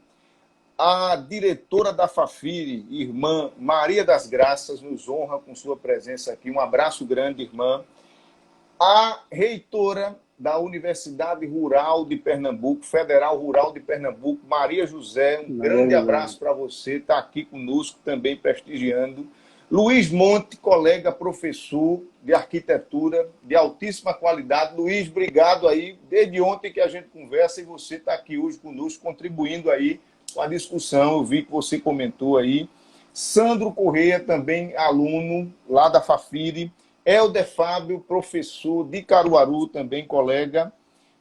A diretora da Fafiri, irmã Maria das Graças, nos honra com sua presença aqui. Um abraço grande, irmã. A reitora da Universidade Rural de Pernambuco, Federal Rural de Pernambuco, Maria José, um grande abraço para você, está aqui conosco também prestigiando. Luiz Monte, colega professor de arquitetura de altíssima qualidade. Luiz, obrigado aí, desde ontem que a gente conversa e você está aqui hoje conosco, contribuindo aí com a discussão, eu vi que você comentou aí. Sandro Correia, também aluno lá da Fafiri. Helder Fábio, professor de Caruaru, também colega.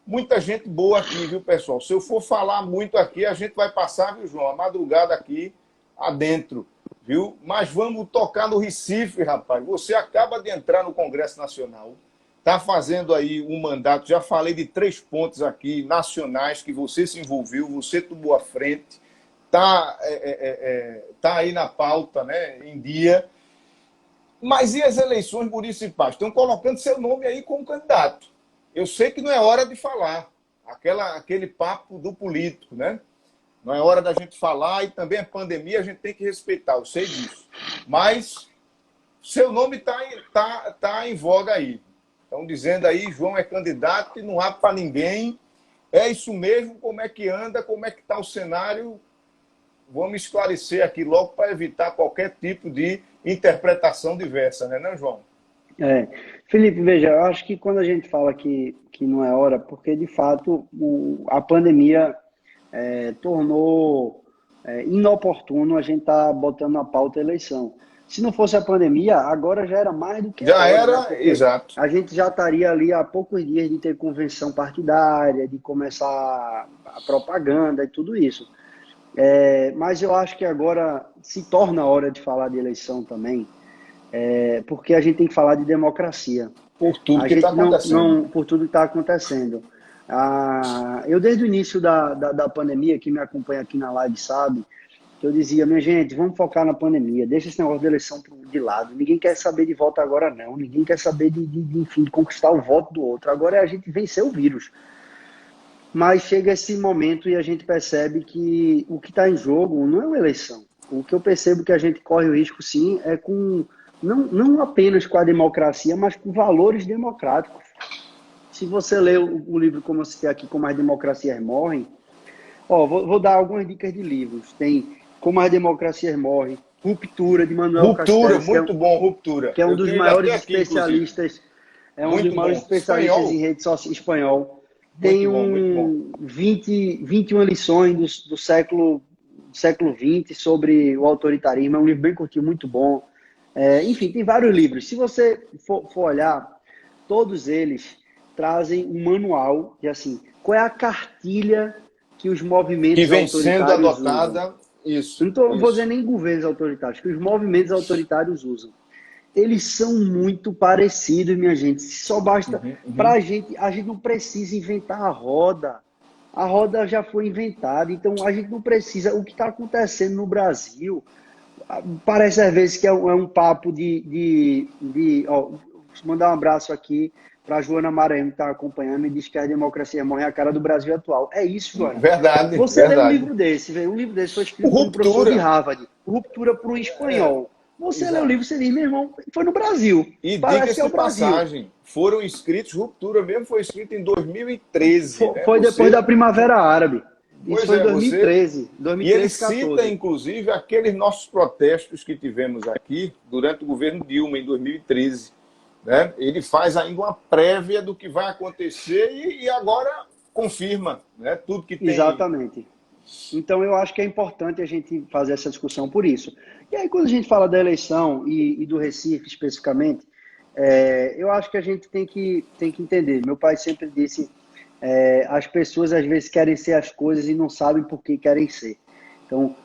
Muita gente boa aqui, viu, pessoal? Se eu for falar muito aqui, a gente vai passar, viu, João, a madrugada aqui adentro, viu? Mas vamos tocar no Recife, rapaz. Você acaba de entrar no Congresso Nacional, está fazendo aí um mandato, já falei de 3 pontos aqui nacionais que você se envolveu, você tomou à frente, tá aí na pauta, né, em dia. Mas e as eleições municipais? Estão colocando seu nome aí como candidato. Eu sei que não é hora de falar. Aquele papo do político, né? Não é hora da gente falar e também a pandemia a gente tem que respeitar, eu sei disso. Mas seu nome tá em voga aí. Estão dizendo aí, João é candidato e não há para ninguém. É isso mesmo? Como é que anda? Como é que está o cenário? Vamos esclarecer aqui logo para evitar qualquer tipo de interpretação diversa, né, não, João? É. Felipe, veja, eu acho que quando a gente fala que não é hora, porque de fato a pandemia tornou inoportuno a gente estar botando na pauta a eleição. Se não fosse a pandemia, agora já era mais do que a Já hora, né? era, Porque exato. a gente já estaria ali há poucos dias de ter convenção partidária, de começar a propaganda e tudo isso. Mas eu acho que agora se torna a hora de falar de eleição também, porque a gente tem que falar de democracia. Por tudo A que está gente acontecendo. não por tudo que está acontecendo. Eu, desde o início da pandemia, quem me acompanha aqui na live sabe, que eu dizia, minha gente, vamos focar na pandemia, deixa esse negócio de eleição de lado. Ninguém quer saber de voto agora, não. Ninguém quer saber enfim, de conquistar o voto do outro. Agora é a gente vencer o vírus. Mas chega esse momento e a gente percebe que o que está em jogo não é uma eleição. O que eu percebo que a gente corre o risco, sim, é com não apenas com a democracia, mas com valores democráticos. Se você lê o livro, como eu citei aqui, Como as Democracias Morrem, vou dar algumas dicas de livros. Tem Como as Democracias Morrem, Ruptura, de Manuel Ruptura, Castells, muito bom, Ruptura. que é um Eu dos queria maiores ter aqui, inclusive. especialistas, é um dos Muito maiores bom. especialistas em Espanhol? rede social espanhol. Tem Muito bom, muito bom. 21 lições do século XX sobre o autoritarismo. É um livro bem curtinho, muito bom. Enfim, tem vários livros. Se você for olhar, todos eles trazem um manual de assim, qual é a cartilha que os Que movimentos vem sendo autoritários usam. adotada, isso, Não vou dizer isso. nem governos autoritários, que os movimentos autoritários usam. Eles são muito parecidos, minha gente. Só basta Uhum, para uhum. a gente não precisa inventar a roda. A roda já foi inventada, então a gente não precisa. O que está acontecendo no Brasil parece às vezes que é um papo ó, mandar um abraço aqui para a Joana Maranhão, que está acompanhando e diz que a democracia morre a cara do Brasil atual. É isso, Joana. Verdade, Você lê um verdade. livro desse, um livro desse foi escrito por um professor de Ruptura. Harvard, Ruptura para o Espanhol. Você lê o livro Exato. e você diz, meu irmão, foi no Brasil. E Parece que diga-se é de o Brasil. passagem, foram escritos, Ruptura mesmo foi escrito em 2013, né? Foi depois da Você, Primavera Árabe. Isso pois foi em é, você. 2013, E ele 2013, cita, 14. inclusive, aqueles nossos protestos que tivemos aqui durante o governo Dilma, em 2013. Né? Ele faz ainda uma prévia do que vai acontecer e agora confirma, né? Tudo que tem. Exatamente. Então, eu acho que é importante a gente fazer essa discussão por isso. E aí, quando a gente fala da eleição e do Recife especificamente, eu acho que a gente tem que entender. Meu pai sempre disse, as pessoas às vezes querem ser as coisas e não sabem por que querem ser. Então,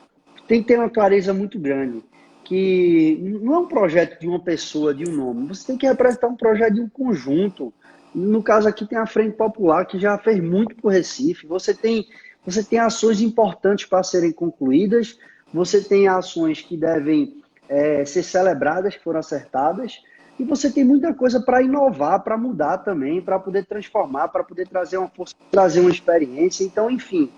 tem que ter uma clareza muito grande, que não é um projeto de uma pessoa, de um nome. Você tem que representar um projeto de um conjunto. No caso aqui tem a Frente Popular, que já fez muito para o Recife. Você tem ações importantes para serem concluídas, você tem ações que devem ser celebradas, que foram acertadas, e você tem muita coisa para inovar, para mudar também, para poder transformar, para poder trazer uma força, trazer uma experiência. Então, enfim,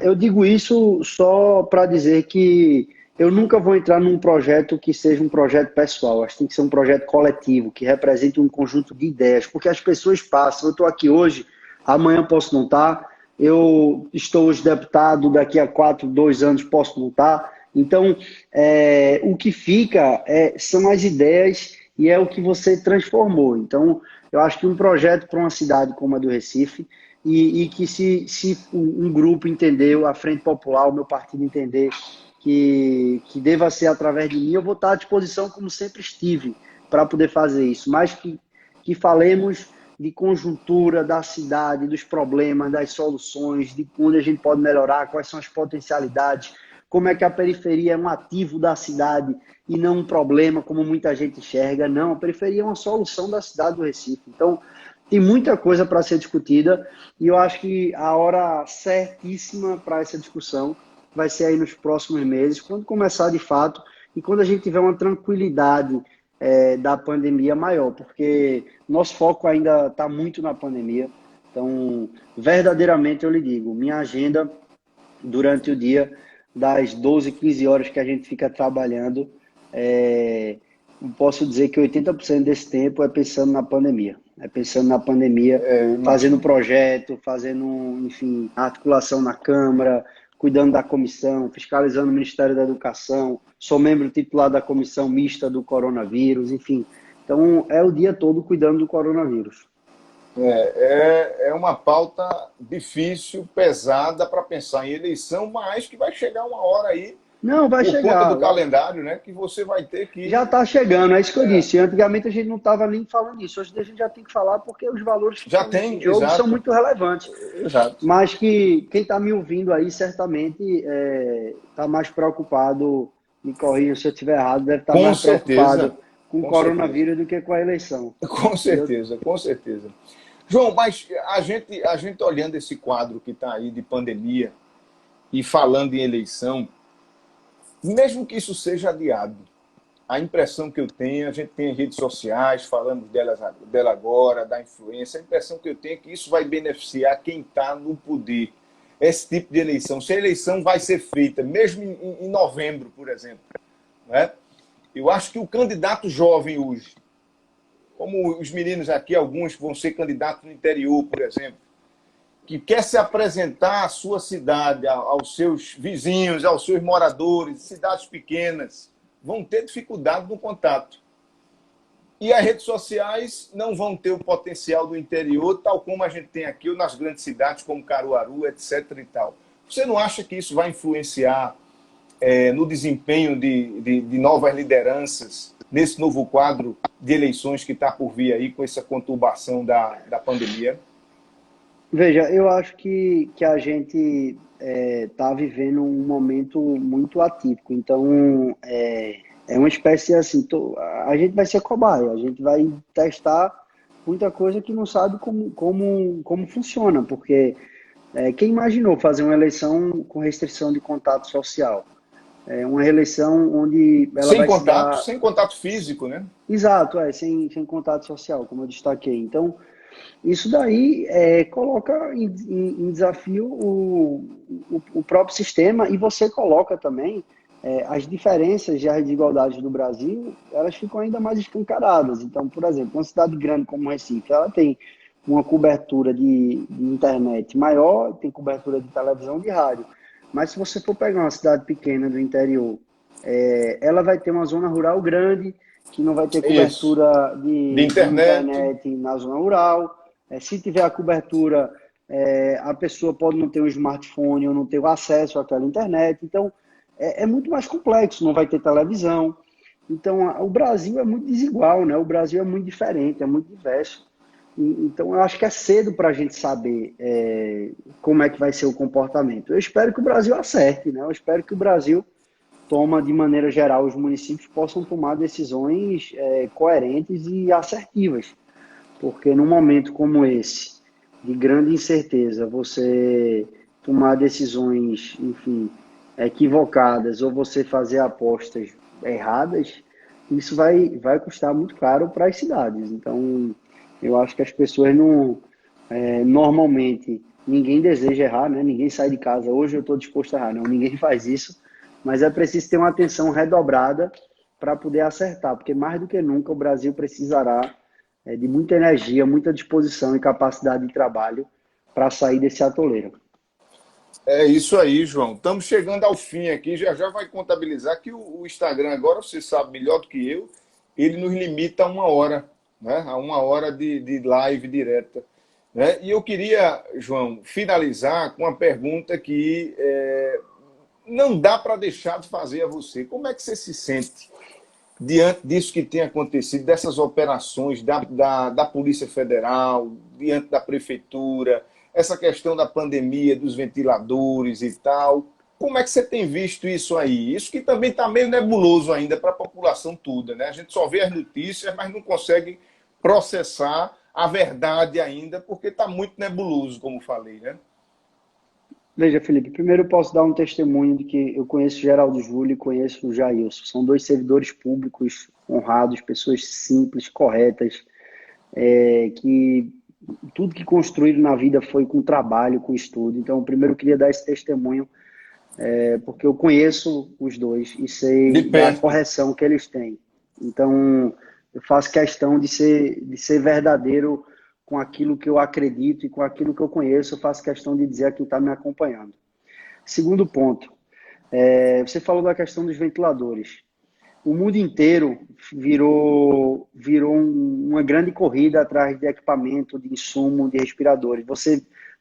eu digo isso só para dizer que eu nunca vou entrar num projeto que seja um projeto pessoal. Acho que tem que ser um projeto coletivo, que represente um conjunto de ideias, porque as pessoas passam. Eu estou aqui hoje, amanhã posso não estar. Eu estou hoje deputado, daqui a 2 anos posso não estar. Então, o que fica são as ideias e é o que você transformou. Então, eu acho que um projeto para uma cidade como a do Recife, e que se um grupo entendeu, a Frente Popular, o meu partido entender que deva ser através de mim, eu vou estar à disposição como sempre estive para poder fazer isso. Mas que falemos de conjuntura da cidade, dos problemas, das soluções, de onde a gente pode melhorar, quais são as potencialidades, como é que a periferia é um ativo da cidade e não um problema, como muita gente enxerga. Não, a periferia é uma solução da cidade do Recife. Então, tem muita coisa para ser discutida e eu acho que a hora certíssima para essa discussão vai ser aí nos próximos meses, quando começar de fato e quando a gente tiver uma tranquilidade da pandemia maior, porque nosso foco ainda está muito na pandemia. Então, verdadeiramente eu lhe digo, minha agenda durante o dia, das 12, 15 horas que a gente fica trabalhando, eu posso dizer que 80% desse tempo é pensando na pandemia. É pensando na pandemia, fazendo projeto, fazendo, enfim, articulação na Câmara, cuidando da comissão, fiscalizando o Ministério da Educação, sou membro titular da comissão mista do coronavírus, enfim. Então, é o dia todo cuidando do coronavírus. É uma pauta difícil, pesada para pensar em eleição, mas que vai chegar uma hora aí, Não, vai por conta chegar. do calendário, né, que você vai ter que... Já está chegando, é isso que eu disse. Antigamente a gente não estava nem falando isso. Hoje a gente já tem que falar porque os valores que Já estão tem, em jogo são exato, muito relevantes. exato. Mas que quem está me ouvindo aí certamente está mais preocupado, me corrija se eu estiver errado, deve estar Com mais certeza, preocupado com o com certeza, coronavírus do que com a eleição. com E eu, certeza, com certeza. João, mas a gente olhando esse quadro que está aí de pandemia e falando em eleição, mesmo que isso seja adiado, a impressão que eu tenho, a gente tem as redes sociais, falamos dela agora, da influência, a impressão que eu tenho é que isso vai beneficiar quem está no poder. Esse tipo de eleição. Se a eleição vai ser feita, mesmo em novembro, por exemplo, né? Eu acho que o candidato jovem hoje, como os meninos aqui, alguns vão ser candidatos no interior, por exemplo, que quer se apresentar à sua cidade, aos seus vizinhos, aos seus moradores, cidades pequenas, vão ter dificuldade no contato. E as redes sociais não vão ter o potencial do interior, tal como a gente tem aqui, ou nas grandes cidades, como Caruaru, etc. e tal. Você não acha que isso vai influenciar no desempenho de novas lideranças, nesse novo quadro de eleições que está por vir aí, com essa conturbação da pandemia? veja, eu acho que a gente está vivendo um momento muito atípico. Então, é uma espécie assim, a gente vai ser cobaia, a gente vai testar muita coisa que não sabe como funciona, porque quem imaginou fazer uma eleição com restrição de contato social? É uma eleição onde ela vai se dar. Sem contato físico, né? Exato, sem contato social, como eu destaquei. Então, isso daí coloca em desafio o próprio sistema e você coloca também as diferenças e as desigualdades do Brasil, elas ficam ainda mais escancaradas. Então, por exemplo, uma cidade grande como Recife, ela tem uma cobertura de internet maior, tem cobertura de televisão e de rádio. Mas se você for pegar uma cidade pequena do interior, ela vai ter uma zona rural grande, que não vai ter Isso. cobertura De de internet. internet na zona rural. Se tiver a cobertura, a pessoa pode não ter um smartphone ou não ter o acesso àquela internet. Então, é muito mais complexo, não vai ter televisão. Então, o Brasil é muito desigual, né? O Brasil é muito diferente, é muito diverso. Então, eu acho que é cedo para a gente saber como é que vai ser o comportamento. Eu espero que o Brasil acerte, né? Eu espero que o Brasil toma, de maneira geral, os municípios possam tomar decisões coerentes e assertivas. Porque num momento como esse, de grande incerteza, você tomar decisões, enfim, equivocadas ou você fazer apostas erradas, isso vai custar muito caro para as cidades. Então, eu acho que as pessoas não. Normalmente, ninguém deseja errar, né? Ninguém sai de casa. Hoje eu estou disposto a errar. Não, ninguém faz isso. Mas é preciso ter uma atenção redobrada para poder acertar, porque mais do que nunca o Brasil precisará de muita energia, muita disposição e capacidade de trabalho para sair desse atoleiro. É isso aí, João. Estamos chegando ao fim aqui. Já já vai contabilizar que o Instagram agora, você sabe melhor do que eu, ele nos limita a 1 hora, né? A 1 hora de live direta. Né? E eu queria, João, finalizar com uma pergunta que não dá para deixar de fazer a você. Como é que você se sente diante disso que tem acontecido, dessas operações da Polícia Federal, diante da Prefeitura, essa questão da pandemia, dos ventiladores e tal? Como é que você tem visto isso aí? Isso que também está meio nebuloso ainda para a população toda, né? A gente só vê as notícias, mas não consegue processar a verdade ainda, porque está muito nebuloso, como falei, né? Veja, Felipe, primeiro eu posso dar um testemunho de que eu conheço Geraldo Júlio e conheço o Jailson. São dois servidores públicos honrados, pessoas simples, corretas, que tudo que construíram na vida foi com trabalho, com estudo. Então, primeiro eu queria dar esse testemunho, porque eu conheço os dois e De sei da perto. correção que eles têm. Então, eu faço questão de ser verdadeiro com aquilo que eu acredito e com aquilo que eu conheço. Eu faço questão de dizer a quem está me acompanhando. Segundo ponto, você falou da questão dos ventiladores. O mundo inteiro virou uma grande corrida atrás de equipamento, de insumo, de respiradores.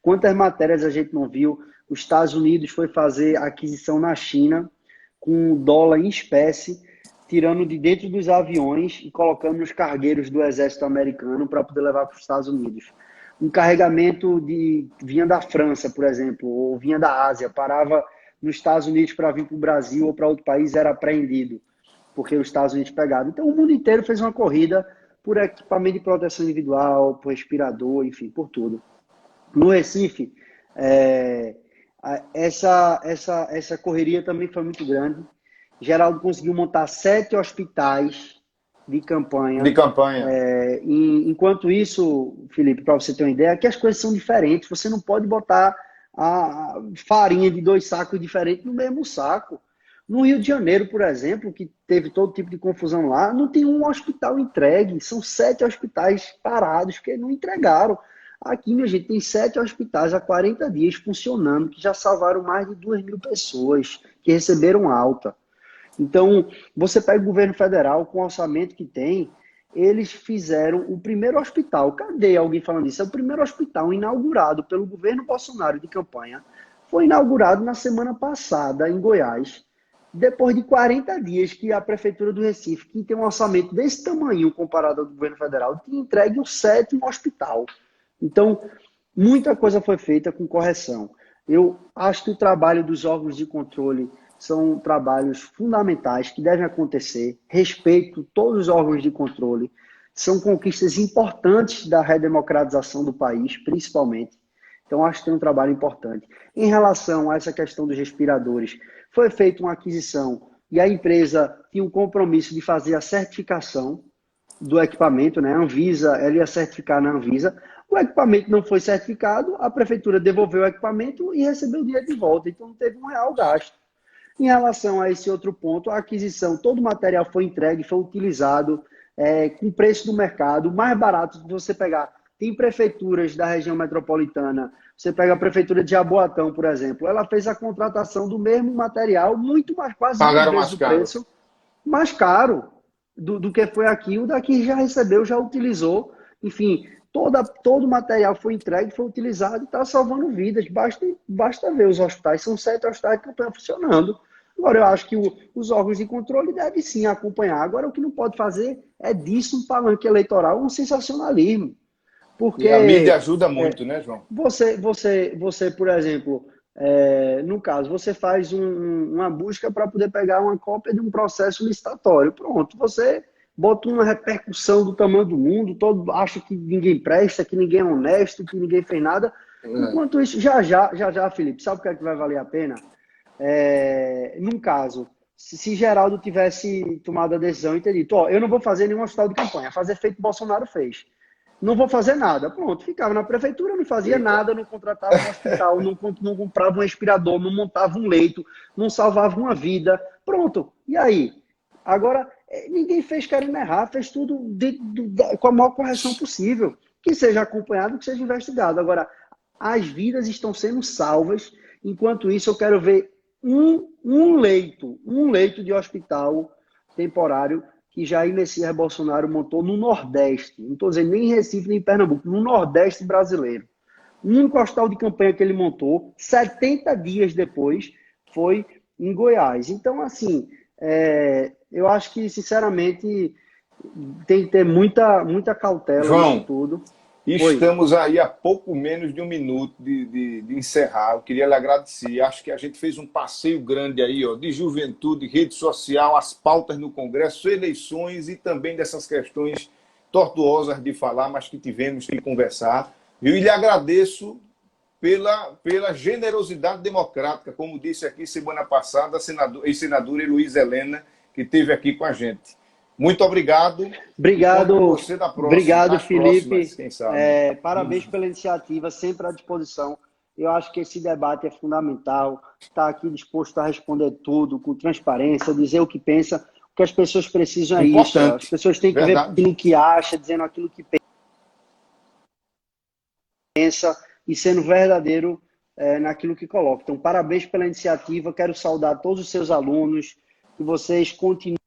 Quantas matérias a gente não viu? Os Estados Unidos foi fazer aquisição na China com dólar em espécie, tirando de dentro dos aviões e colocando nos cargueiros do exército americano para poder levar para os Estados Unidos. Um carregamento vinha da França, por exemplo, ou vinha da Ásia, parava nos Estados Unidos para vir para o Brasil ou para outro país, era apreendido, porque os Estados Unidos pegaram. Então, o mundo inteiro fez uma corrida por equipamento de proteção individual, por respirador, enfim, por tudo. No Recife, essa correria também foi muito grande. Geraldo conseguiu montar 7 hospitais de campanha. Enquanto isso, Felipe, para você ter uma ideia, que as coisas são diferentes. Você não pode botar a farinha de 2 sacos diferentes no mesmo saco. No Rio de Janeiro, por exemplo, que teve todo tipo de confusão lá, não tem um hospital entregue. São 7 hospitais parados que não entregaram. Aqui, minha gente, tem 7 hospitais há 40 dias funcionando, que já salvaram mais de 2.000 pessoas, que receberam alta. Então, você pega o governo federal, com o orçamento que tem, eles fizeram o primeiro hospital. Cadê alguém falando isso? É o primeiro hospital inaugurado pelo governo Bolsonaro de campanha. Foi inaugurado na semana passada, em Goiás, depois de 40 dias que a Prefeitura do Recife, que tem um orçamento desse tamanho comparado ao do governo federal, tinha entregue o 7º hospital. Então, muita coisa foi feita com correção. Eu acho que o trabalho dos órgãos de controle são trabalhos fundamentais que devem acontecer. Respeito todos os órgãos de controle. São conquistas importantes da redemocratização do país, principalmente. Então, acho que tem um trabalho importante. Em relação a essa questão dos respiradores, foi feita uma aquisição e a empresa tinha um compromisso de fazer a certificação do equipamento, né? A Anvisa, ela ia certificar na Anvisa. O equipamento não foi certificado, a prefeitura devolveu o equipamento e recebeu o dinheiro de volta. Então, não teve um real gasto. Em relação a esse outro ponto, a aquisição, todo o material foi entregue, foi utilizado com preço do mercado, mais barato que você pegar. Tem prefeituras da região metropolitana, você pega a prefeitura de Jaboatão, por exemplo, ela fez a contratação do mesmo material, muito mais, quase 2 vezes o preço, mais caro do que foi aqui. O daqui já recebeu, já utilizou, enfim, todo o material foi entregue, foi utilizado e está salvando vidas. Basta ver os hospitais, são 7 hospitais que estão funcionando. Agora, eu acho que os órgãos de controle devem sim acompanhar. Agora, o que não pode fazer é disso um palanque eleitoral, um sensacionalismo. Porque e a mídia ajuda muito, né, João? Você, por exemplo, no caso, você faz uma busca para poder pegar uma cópia de um processo licitatório. Pronto, você bota uma repercussão do tamanho do mundo, todo acha que ninguém presta, que ninguém é honesto, que ninguém fez nada. Enquanto isso, já, Felipe, sabe o que é que vai valer a pena? Num caso, se Geraldo tivesse tomado a decisão e ter dito, eu não vou fazer nenhum hospital de campanha, fazer feito o Bolsonaro fez. Não vou fazer nada. Pronto, ficava na prefeitura, não fazia nada, não contratava um hospital, não comprava um respirador, não montava um leito, não salvava uma vida. Pronto. E aí? Agora, ninguém fez querendo errar, fez tudo com a maior correção possível. Que seja acompanhado, que seja investigado. Agora, as vidas estão sendo salvas. Enquanto isso, eu quero ver um leito de hospital temporário que Jair Messias Bolsonaro montou no Nordeste. Não estou dizendo nem em Recife, nem em Pernambuco, no Nordeste brasileiro. O único hospital de campanha que ele montou, 70 dias depois, foi em Goiás. Então, assim, eu acho que, sinceramente, tem que ter muita cautela João, nisso tudo. Estamos aí a pouco menos de 1 minuto de encerrar. Eu queria lhe agradecer. Acho que a gente fez um passeio grande aí, de juventude, rede social, as pautas no Congresso, eleições e também dessas questões tortuosas de falar, mas que tivemos que conversar. E lhe agradeço pela generosidade democrática, como disse aqui semana passada a ex-senadora Heloísa Helena, que esteve aqui com a gente. Muito obrigado. Obrigado, obrigado, Felipe. Próximas, quem sabe. Parabéns pela iniciativa, sempre à disposição. Eu acho que esse debate é fundamental. Está aqui disposto a responder tudo, com transparência, dizer o que pensa. que as pessoas precisam é isso. As pessoas têm que ver aquilo que acha, dizendo aquilo que pensa e sendo verdadeiro naquilo que coloca. Então, parabéns pela iniciativa. Quero saudar todos os seus alunos, que vocês continuem